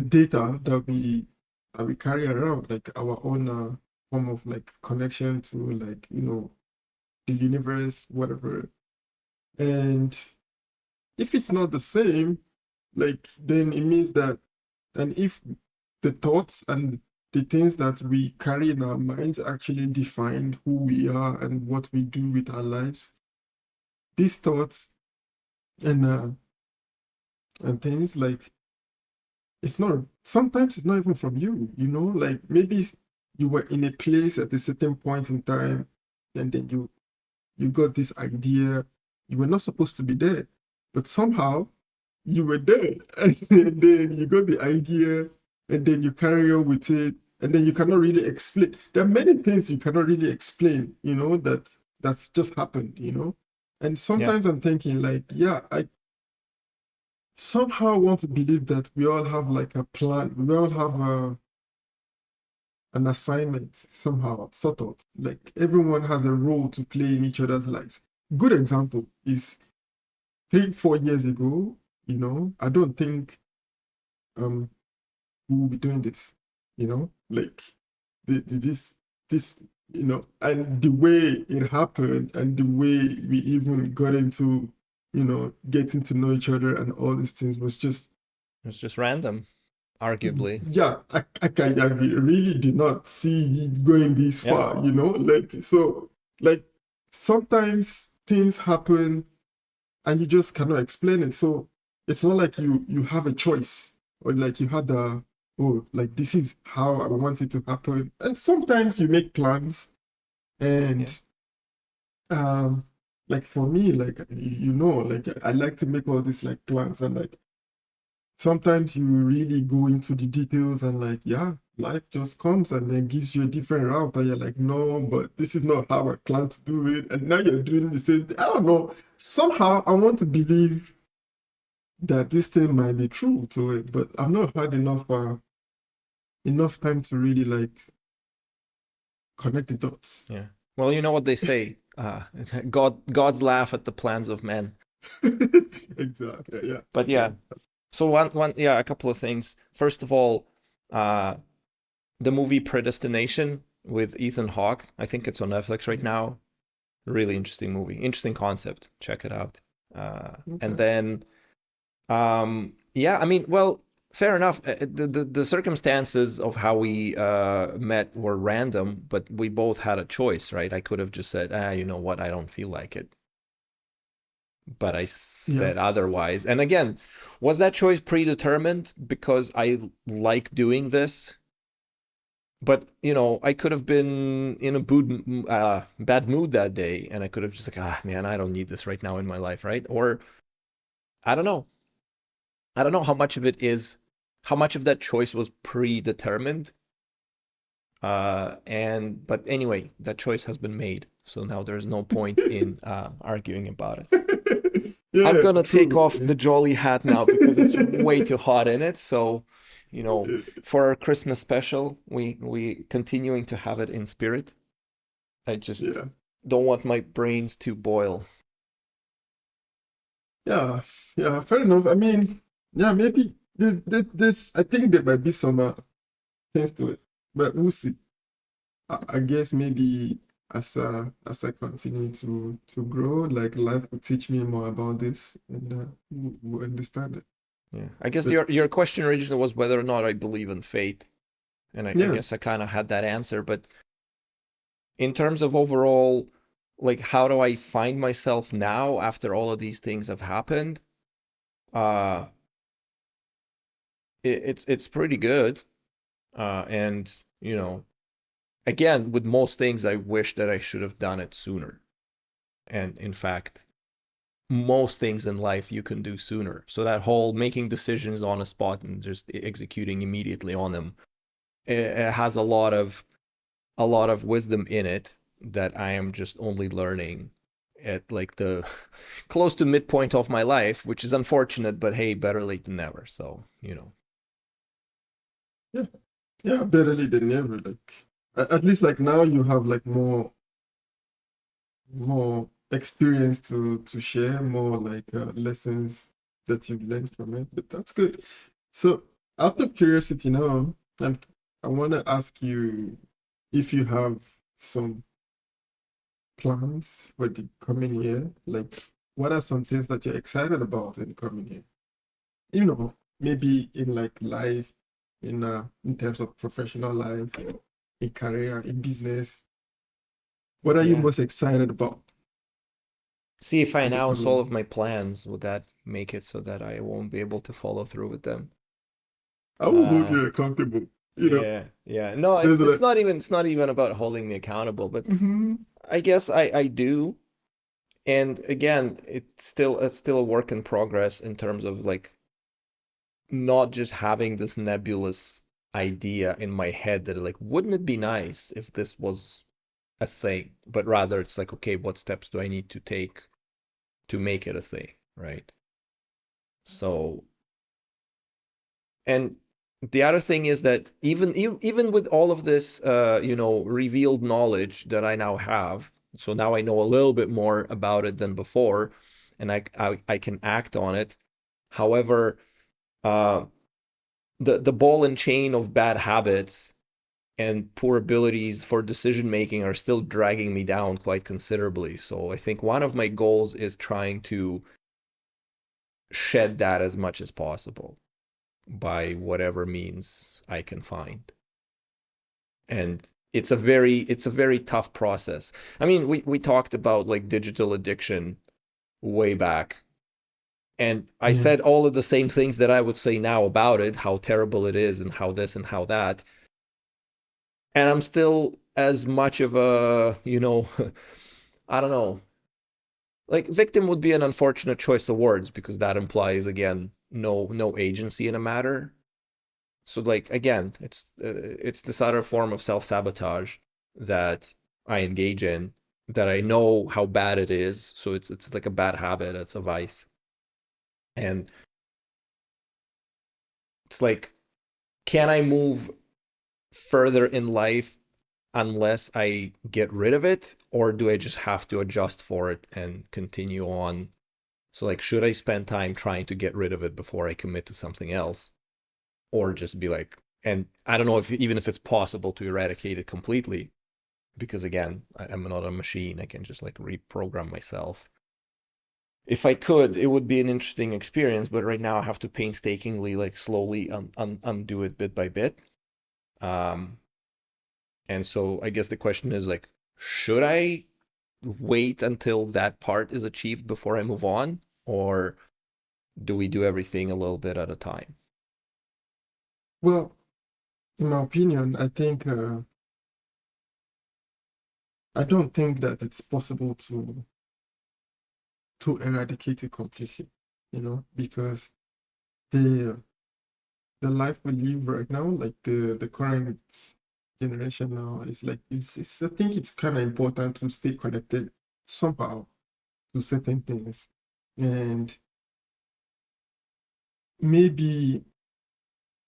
data that we carry around, like our own form of like connection to like the universe, whatever. And if it's not the same, like then it means that, and if the thoughts and the things that we carry in our minds actually define who we are and what we do with our lives, these thoughts and things like it's not, sometimes it's not even from you, like maybe you were in a place at a certain point in time, and then you got this idea. You were not supposed to be there, but somehow you were there. And then you got the idea, and then you carry on with it, and then you cannot really explain. There are many things you cannot really explain, that's just happened. And Yeah. sometimes I'm thinking, like, yeah, I somehow want to believe that we all have like a plan, we all have an assignment somehow, sort of. Like everyone has a role to play in each other's lives. Good example is 3, 4 years ago, I don't think um we will be doing this, like this, and the way it happened and the way we even got into, getting to know each other and all these things was just, It's just random, arguably. yeah, I really did not see it going this Yeah. far, like, so, like, sometimes things happen and you just cannot explain it. So it's not like you have a choice, or like you had a, oh, like this is how I want it to happen. And sometimes you make plans, Yeah. and um like for me, like, like I like to make all these like plans, and like sometimes you really go into the details, and like, yeah, life just comes and then gives you a different route, and you're like, no, but this is not how I plan to do it, and now you're doing the same thing. I don't know, somehow I want to believe that this thing might be true to it, but I've not had enough time to really like connect the dots. Yeah. Well, you know what they say. Gods laugh at the plans of men. Exactly. Yeah. But Yeah. yeah. So yeah, a couple of things. First of all, uh, the movie Predestination with Ethan Hawke. I think it's on Netflix right now. Really interesting movie. Interesting concept. Check it out. And Okay. then, yeah, I mean, well, fair enough. The circumstances of how we met were random, but we both had a choice, right? I could have just said, you know what, I don't feel like it. But I Yeah. said otherwise. And again, was that choice predetermined because I like doing this? But I could have been in a bad mood that day, and I could have just like, man, I don't need this right now in my life, right? Or I don't know. I don't know how much of that choice was predetermined. And but anyway, that choice has been made, so now there's no point in arguing about it. I'm Yeah. gonna take True. off the jolly hat now because it's way too hot in it. So, for our Christmas special, we continuing to have it in spirit. I just Yeah. don't want my brains to boil. Yeah. Yeah. Fair enough. I mean, yeah, maybe this I think there might be some things to it, but we'll see. I guess maybe as I continue to grow, like life will teach me more about this, and we'll understand it. Yeah, I guess But your question originally was whether or not I believe in fate, and I yeah, guess I kind of had that answer. But in terms of overall, like, how do I find myself now after all of these things have happened? Uh, it's pretty good. And again, with most things, I wish that I should have done it sooner. And in fact, most things in life you can do sooner. So that whole making decisions on a spot and just executing immediately on them, it has a lot of wisdom in it that I am just only learning at like the close to midpoint of my life, which is unfortunate, but hey, better late than never. So. yeah, yeah, better late than never. Like at least like now you have like more experience to share, more like lessons that you've learned from it. But that's good. So out of curiosity now, I want to ask you if you have some plans for the coming year? Like, what are some things that you're excited about in the coming year? Maybe in like life, in terms of professional life, in career, in business. What are you Yeah. most excited about See if I for the announce coming all year? of my plans, would that make it so that I won't be able to follow through with them? I will hold Uh, you accountable. You know, yeah, yeah. No, there's like, it's not even about holding me accountable, but mm-hmm, I guess I do. And again, it's still a work in progress in terms of like not just having this nebulous idea in my head that like, wouldn't it be nice if this was a thing? But rather it's like, okay, what steps do I need to take to make it a thing, right? So, and the other thing is that even with all of this, revealed knowledge that I now have, so now I know a little bit more about it than before, and I can act on it. However, uh, the ball and chain of bad habits and poor abilities for decision making are still dragging me down quite considerably. So I think one of my goals is trying to shed that as much as possible by whatever means I can find. And it's a very tough process. I mean, we talked about like digital addiction way back. And I yeah. said all of the same things that I would say now about it, how terrible it is and how this and how that. And I'm still as much of a, I don't know, like victim would be an unfortunate choice of words because that implies again no agency in a matter. So like again, it's this other form of self-sabotage that I engage in that I know how bad it is. So it's like a bad habit, it's a vice. And it's like, can I move further in life unless I get rid of it, or do I just have to adjust for it and continue on? So like, should I spend time trying to get rid of it before I commit to something else, or just be like, and I don't know if even if it's possible to eradicate it completely, because again, I'm not a machine. I can just like reprogram myself. If I could, it would be an interesting experience, but right now I have to painstakingly, like slowly undo it bit by bit. Um, and so I guess the question is like, should I wait until that part is achieved before I move on, or do we do everything a little bit at a time? Well, in my opinion, I don't think that it's possible to eradicate it completely, because the the life we live right now, like the current generation now, is like I think it's kind of important to stay connected somehow to certain things, and maybe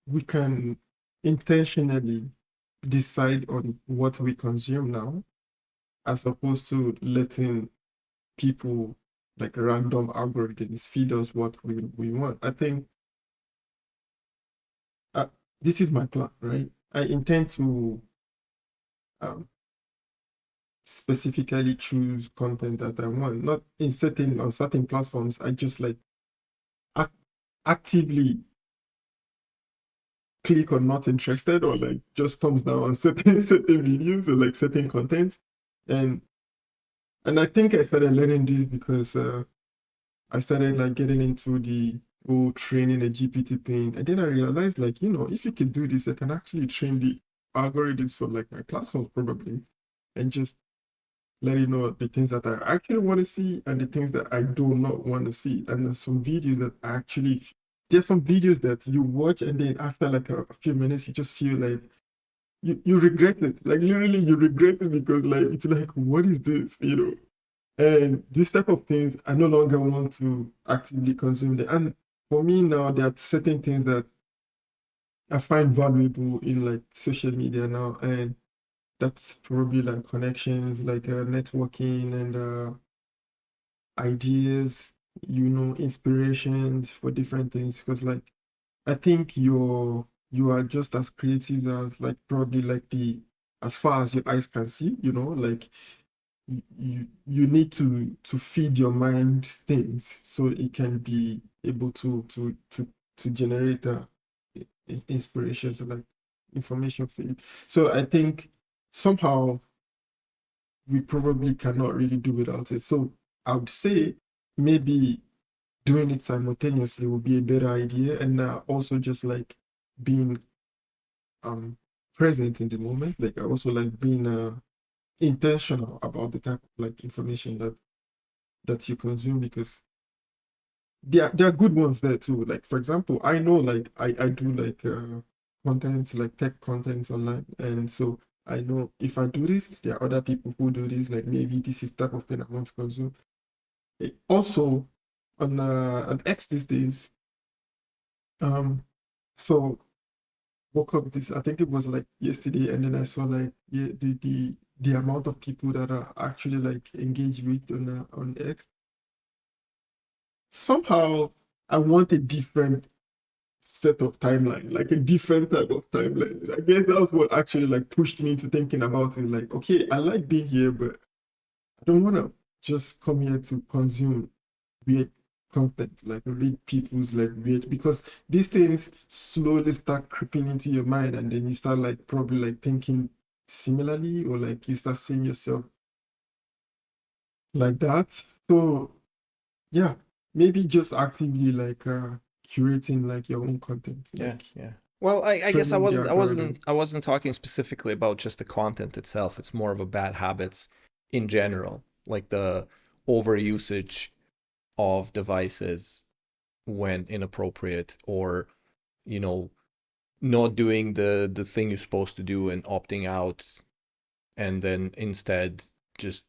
we can intentionally decide on what we consume now, as opposed to letting people like random algorithms feed us what we want. I think uh, this is my plan, right? I intend to um, specifically choose content that I want, not in certain on certain platforms. I just like ac actively click on not interested or like just thumbs down on certain videos or like certain content. And I think I started learning this because I started like getting into the whole training the GPT thing. And then I realized like, if you could do this, I can actually train the algorithms for like my platforms probably and just let you know the things that I actually want to see and the things that I do not want to see. And there's some videos that there's some videos that you watch and then after like a few minutes, you just feel like you regret it. Like literally you regret it because like, it's like, what is this, And this type of things, I no longer want to actively consume them. And for me now, there are certain things that I find valuable in like social media now. And that's probably like connections, like networking and ideas, inspirations for different things. Because like I think you are just as creative as like probably like the as far as your eyes can see, like you need to feed your mind things so it can be able to generate inspiration, so like information for you. So I think somehow we probably cannot really do without it. So I would say maybe doing it simultaneously would be a better idea, and also just like being um present in the moment. Like I also like being intentional about the type of like information that you consume, because there are good ones there too. Like for example, I know like I do like content, like tech content online, and so I know if I do this, there are other people who do this. Like maybe this is type of thing I want to consume. Also on X these days, um, so woke up this, I think it was like yesterday, and then I saw like yeah, the amount of people that are actually like engaged with on X. Somehow I want a different set of timeline, like a different type of timeline. I guess that was what actually like pushed me into thinking about it. Like, okay, I like being here, but I don't want to just come here to consume weird content, like read people's like weird, because these things slowly start creeping into your mind, and then you start like probably like thinking similarly, or like you start seeing yourself like that. So yeah, maybe just actively like curating like your own content, Yeah, like yeah. Well, I guess I training the wasn't I wasn't algorithm. I wasn't talking specifically about just the content itself. It's more of a bad habits in general, like the overusage of devices when inappropriate, or you know, not doing the thing you're supposed to do and opting out, and then instead just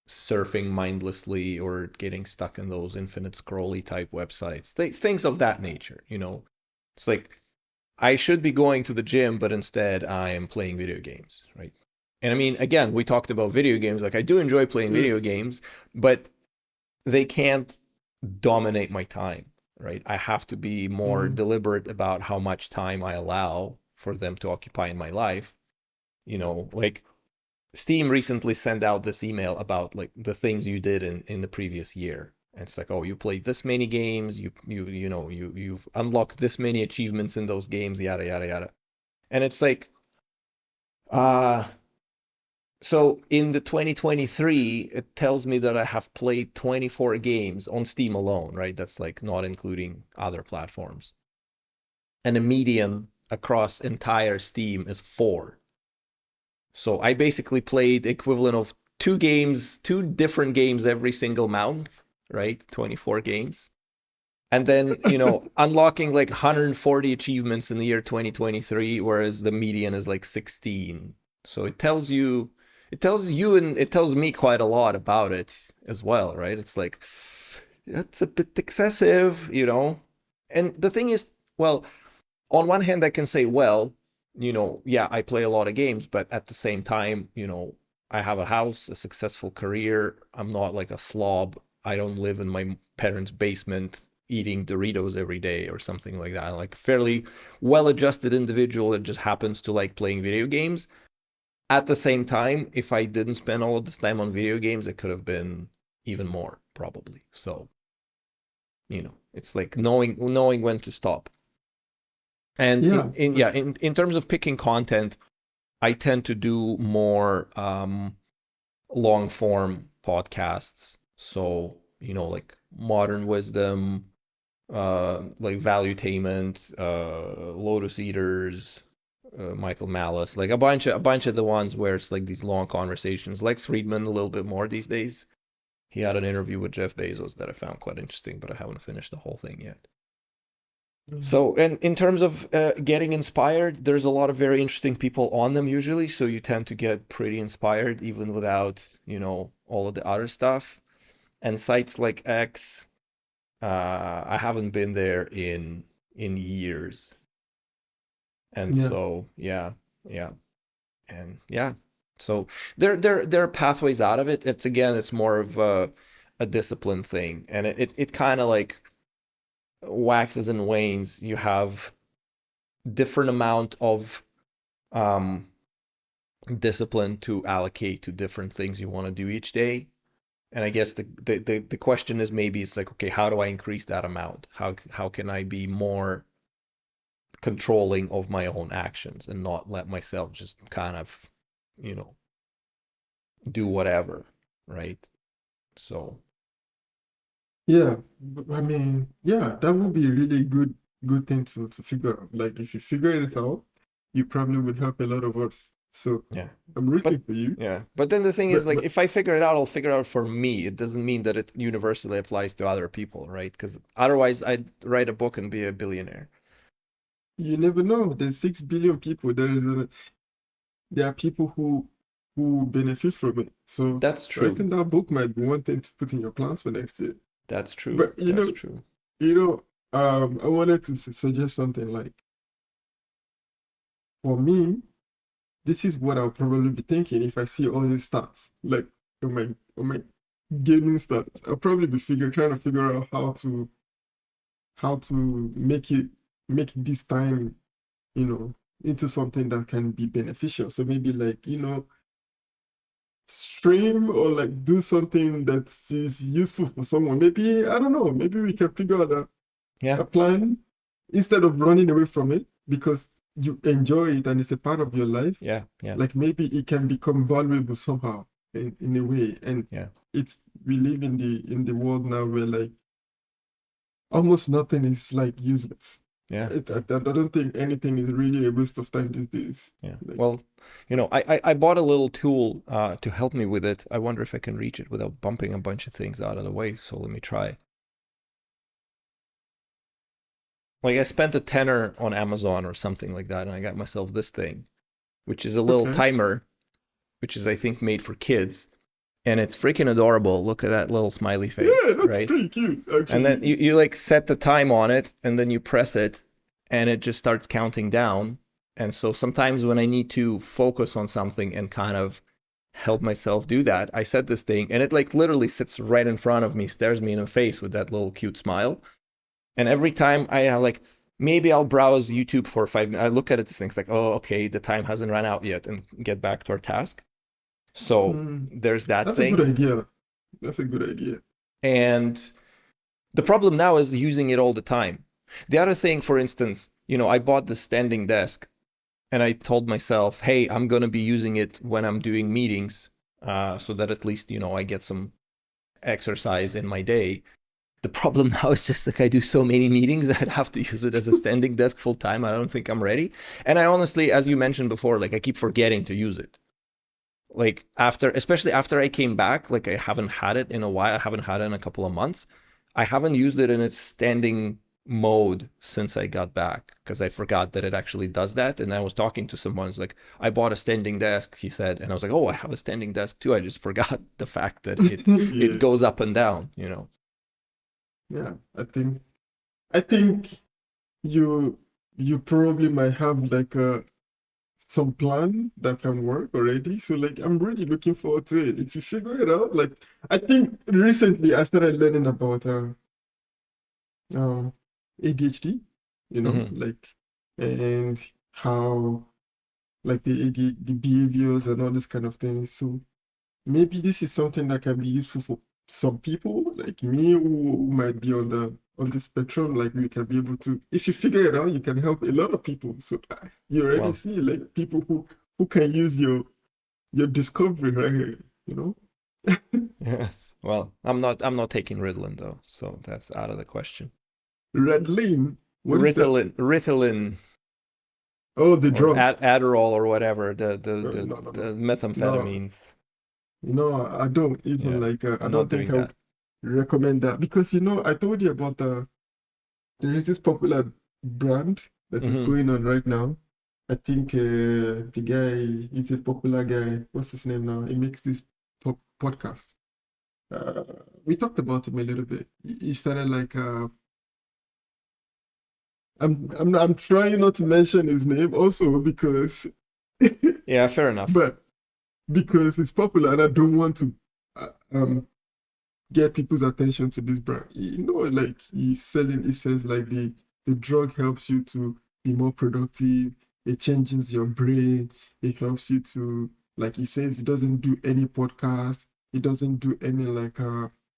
surfing mindlessly or getting stuck in those infinite scrolly type websites. Things of that nature, you know. It's like I should be going to the gym, but instead I am playing video games, right? And I mean, again, we talked about video games. Like I do enjoy playing Yeah. video games, but they can't dominate my time, right? I have to be more Mm. deliberate about how much time I allow for them to occupy in my life. You know, like Steam recently sent out this email about like the things you did in the previous year. And it's like, oh, you played this many games, you've unlocked this many achievements in those games, yada yada yada. And it's like, uh so in the 2023, it tells me that I have played 24 games on Steam alone, right? That's like not including other platforms. And the median across entire Steam is 4. So I basically played equivalent of 2 games, 2 different games every single month, right? 24 games. And then, unlocking like 140 achievements in the year 2023, whereas the median is like 16. So it tells you and it tells me quite a lot about it as well, right? It's like, that's a bit excessive. And the thing is, well, on one hand, I can say, well, yeah, I play a lot of games, but at the same time, I have a house, a successful career. I'm not like a slob. I don't live in my parents' basement eating Doritos every day or something like that. I'm like a fairly well-adjusted individual that just happens to like playing video games. At the same time, if I didn't spend all of this time on video games, it could have been even more, probably. So, it's like knowing when to stop. And Yeah, in terms of picking content, I tend to do more long form podcasts. So, like Modern Wisdom, like Valuetainment, Lotus Eaters, Michael Malice, like a bunch of the ones where it's like these long conversations. Lex Friedman a little bit more these days. He had an interview with Jeff Bezos that I found quite interesting, but I haven't finished the whole thing yet. mm, So, and in terms of getting inspired, there's a lot of very interesting people on them usually. So you tend to get pretty inspired even without, all of the other stuff. And sites like X, I haven't been there in years. And yeah, so, yeah, yeah, and yeah. So there are pathways out of it. It's more of a discipline thing, and it kind of like waxes and wanes. You have different amount of um, discipline to allocate to different things you want to do each day. And I guess the question is, maybe it's like, okay, how do I increase that amount? How can I be more controlling of my own actions and not let myself just kind of, you know, do whatever, right? So yeah. I mean, yeah, that would be really good good thing to figure out. Like if you figure it out, you probably would help a lot of us. So Yeah. I'm But rooting for you. yeah. But then the thing is, like, But if I figure it out, I'll figure it out for me. It doesn't mean that it universally applies to other people, right? Because otherwise, I'd write a book and be a billionaire. you never know. There's 6 billion people. There are people who benefit from it. So That's true. writing that book might be one thing to put in your plans for next year. That's true. But That's true. you know, I wanted to suggest something like for me, this is what I'll probably be thinking if I see all these stats, like on my gaming stats. I'll probably be trying to figure out how to make this time, you know, into something that can be beneficial. So maybe like, stream or like do something that is useful for someone. Maybe, I don't know, maybe we can figure out Yeah. a plan instead of running away from it because you enjoy it and it's a part of your life. Yeah. Yeah. Like maybe it can become valuable somehow in a way. And Yeah. it's we live in the world now where like almost nothing is like useless. Yeah. I don't think anything is really a waste of time these days. Yeah. Like, Well, I bought a little tool to help me with it. I wonder if I can reach it without bumping a bunch of things out of the way. So let me try. Like I spent a tenner on Amazon or something like that, and I got myself this thing, which is a little okay. timer, which is I think made for kids, and it's freaking adorable. Look at that little smiley face, Yeah, that's right? pretty cute, And then actually. you like set the time on it, and then you press it, and it just starts counting down. And so sometimes when I need to focus on something and kind of help myself do that, I set this thing, and it like literally sits right in front of me, stares me in the face with that little cute smile. And every time I like, maybe I'll browse YouTube for 5 minutes. I look at it, this thing's like, oh, okay, the time hasn't run out yet, and get back to our task. So Hmm. there's that That's a good thing. idea. That's a good idea. And the problem now is using it all the time. The other thing, for instance, I bought this standing desk and I told myself, hey, I'm going to be using it when I'm doing meetings so that at least, I get some exercise in my day. The problem now is just like I do so many meetings that I'd have to use it as a standing desk full time. I don't think I'm ready. And I honestly, as you mentioned before, like I keep forgetting to use it. Like especially after I came back, like I haven't had it in a while. I haven't had it in a couple of months. I haven't used it in its standing mode since I got back because I forgot that it actually does that. And I was talking to someone, it's like, I bought a standing desk, he said, and I was like, oh, I have a standing desk too. I just forgot the fact that it Yeah, goes up and down. yeah. I think you you probably might have like some plan that can work already. So like I'm really looking forward to it. If you figure it out, like I think recently I started learning about um ADHD, Mm-hmm. like and how like the behaviors and all this kind of things. So maybe this is something that can be useful for some people like me who might be on the spectrum. Like we can be able to, if you figure it out, you can help a lot of people. So you already Well, see like people who can use your discovery right here, you know? yes. Well, I'm not taking Ritalin though, so that's out of the question. Red lane, what is that? Ritalin, Oh, the or drug. Adderall or whatever the the No, the, no, no, the no. No, methamphetamines. I don't even Yeah, like, I I'm don't not think doing I that. would recommend that because, I told you about there is this popular brand that is Hmm. going on right now. I think the guy is a popular guy. What's his name now? He makes this podcast. Uh, we talked about him a little bit. He started like I'm trying not to mention his name also because Yeah, fair enough. but because it's popular and I don't want to get people's attention to this brand. Like he says like the drug helps you to be more productive, it changes your brain, it helps you to, like he says, he doesn't do any podcast, he doesn't do any like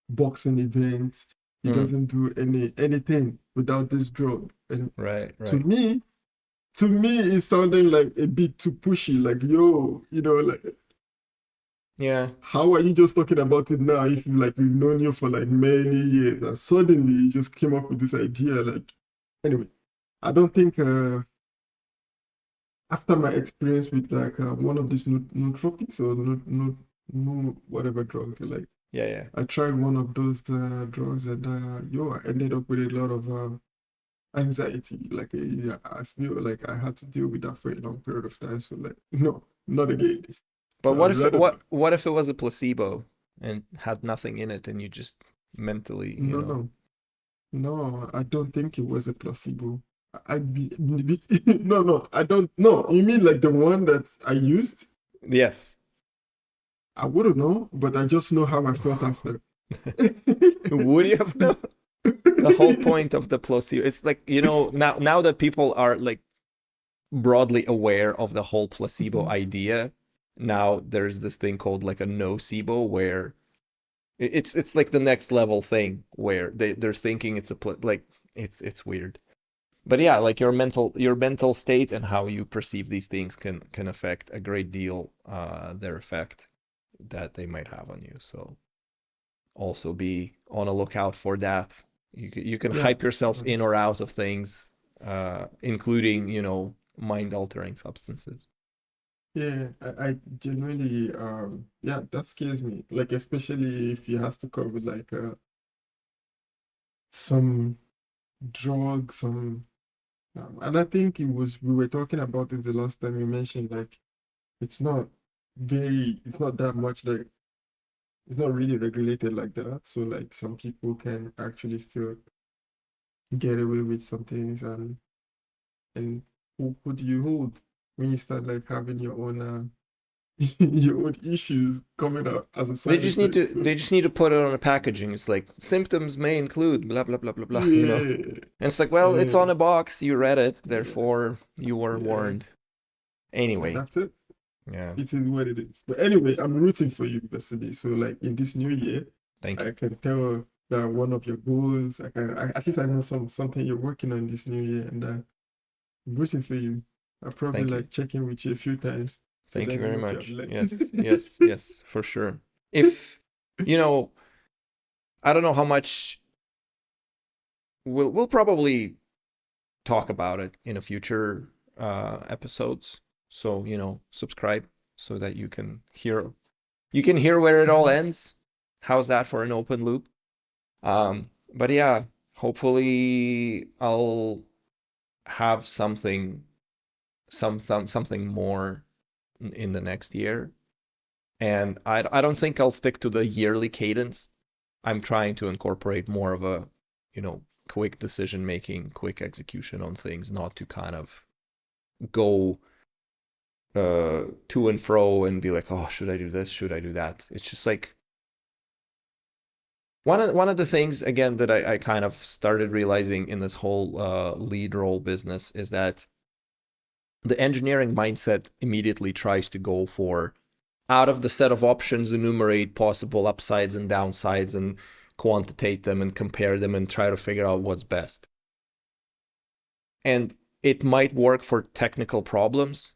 boxing events, he Hmm. doesn't do anything without this drug. And Right, to right. me, it's sounding like a bit too pushy, like yo, like Yeah, how are you just talking about it now if like we've known you for like many years and suddenly you just came up with this idea like anyway. I don't think after my experience with like one of these nootropics or no whatever drug, like Yeah, yeah. I tried one of those drugs and I ended up with a lot of anxiety. Like yeah, I feel like I had to deal with that for a long period of time. So like no, not again. But So I'd rather what if it was a placebo and had nothing in it and you just mentally, no no no. I don't think it was a placebo. No, I don't know. You mean like the one that I used? Yes. I wouldn't know, but I just know how I felt after. Would you have known? The whole point of the placebo, it's like, now that people are like broadly aware of the whole placebo idea, now there's this thing called like a nocebo where it's like the next level thing where they're thinking it's like it's weird. But yeah, like your mental state and how you perceive these things can affect a great deal their effect that they might have on you. So also be on a lookout for that. You can Yeah. hype yourself in or out of things, including mind altering substances. Yeah, I genuinely yeah, that scares me. Like especially if you have to come with like some drugs, some and I think it was we were talking about it the last time you mentioned like it's not it's not that much like it's not really regulated like that. So like some people can actually still get away with some things and who do you hold when you start like having your own your own issues coming out as a They side just need to effect. they So just need to put it on a packaging. It's like symptoms may include blah blah blah blah blah, yeah, And it's like, well, it's yeah, on a box. You read it, yeah, therefore you were yeah. warned. Anyway, That's it. yeah. It is what it is. But anyway, I'm rooting for you, Vasili. So like in this new year, Thank you. I can tell that one of your goals, at least I know something you're working on this new year, and I'm rooting for you. I'll probably Thank you. like check in with you a few times to Thank let you me know very what you have much. learned. Yes, yes, yes, for sure. If you know, I don't know how much we'll probably talk about it in a future episodes. So, subscribe so that you can hear where it all Mhm. ends. How's that for an open loop? But yeah, hopefully I'll have something more in the next year. And I don't think I'll stick to the yearly cadence. I'm trying to incorporate more of a, quick decision making, quick execution on things, not to kind of go to and fro and be like, oh, should I do this? Should I do that? It's just like one of the things again that I kind of started realizing in this whole lead role business is that the engineering mindset immediately tries to go for out of the set of options, enumerate possible upsides and downsides and quantitate them and compare them and try to figure out what's best. And it might work for technical problems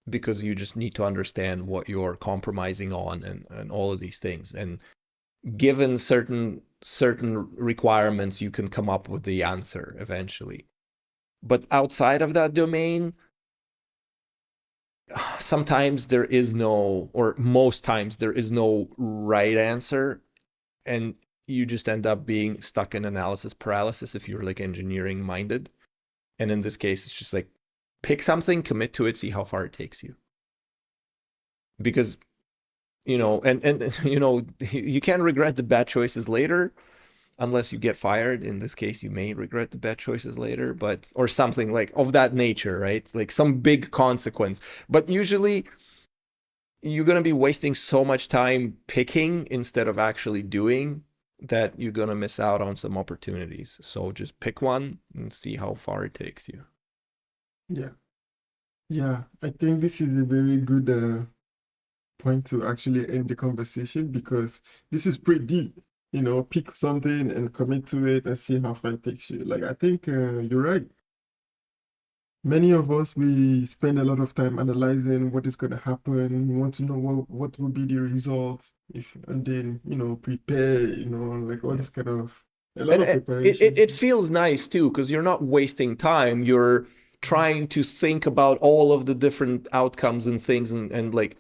because you just need to understand what you're compromising on and all of these things. And given certain requirements, you can come up with the answer eventually. But outside of that domain, sometimes there is no, or most times there is no right answer, and you just end up being stuck in analysis paralysis if you're like engineering minded. And in this case, it's just like pick something, commit to it, see how far it takes you. Because and you can't regret the bad choices later unless you get fired. In this case, you may regret the bad choices later, but or something like of that nature, right? Like some big consequence. But usually you're going to be wasting so much time picking instead of actually doing that you're going to miss out on some opportunities. So just pick one and see how far it takes you. Yeah, yeah. I think this is a very good point to actually end the conversation because this is pretty deep. Pick something and commit to it and see how far it takes you. Like I think you're right. Many of us we spend a lot of time analyzing what is going to happen. We want to know what will be the result if, and then prepare. Like all Yeah. this kind of. A lot And of it preparations. feels nice too, because you're not wasting time. You're trying to think about all of the different outcomes and things, and like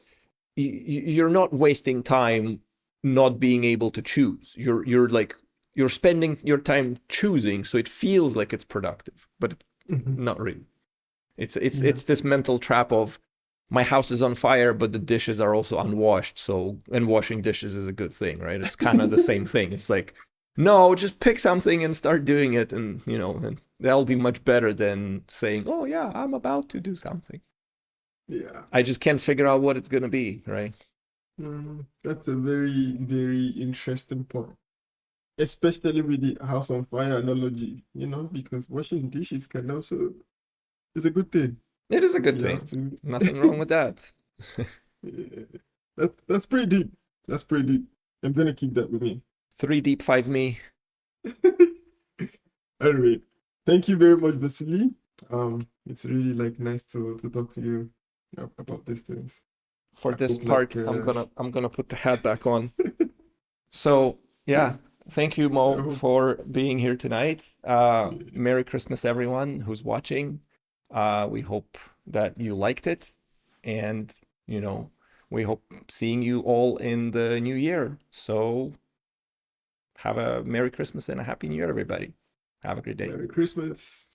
you're not wasting time not being able to choose. You're like you're spending your time choosing, so it feels like it's productive, but Mhm. not really. Yeah. It's this mental trap of my house is on fire, but the dishes are also unwashed. So, and washing dishes is a good thing, right? It's kind of the same thing. It's like, no, just pick something and start doing it, and and that'll be much better than saying, oh yeah, I'm about to do something. Yeah. I just can't figure out what it's gonna be, right? That's a very, very interesting point, especially with the house on fire analogy, because washing dishes can also is a good thing. It is a good You have thing. to. Nothing wrong with that. Yeah. That's pretty deep. That's pretty deep. I'm gonna keep that with me. Three deep, five me. Anyway, thank you very much, Vasili. It's really like nice to talk to you about these things. For I this hope like part, I'm gonna put the hat back on. So yeah, thank you, I Mo, hope for being here tonight. Merry Christmas, everyone who's watching. We hope that you liked it, and we hope seeing you all in the new year. So have a Merry Christmas and a Happy New Year, everybody. Have a great day. Merry Christmas.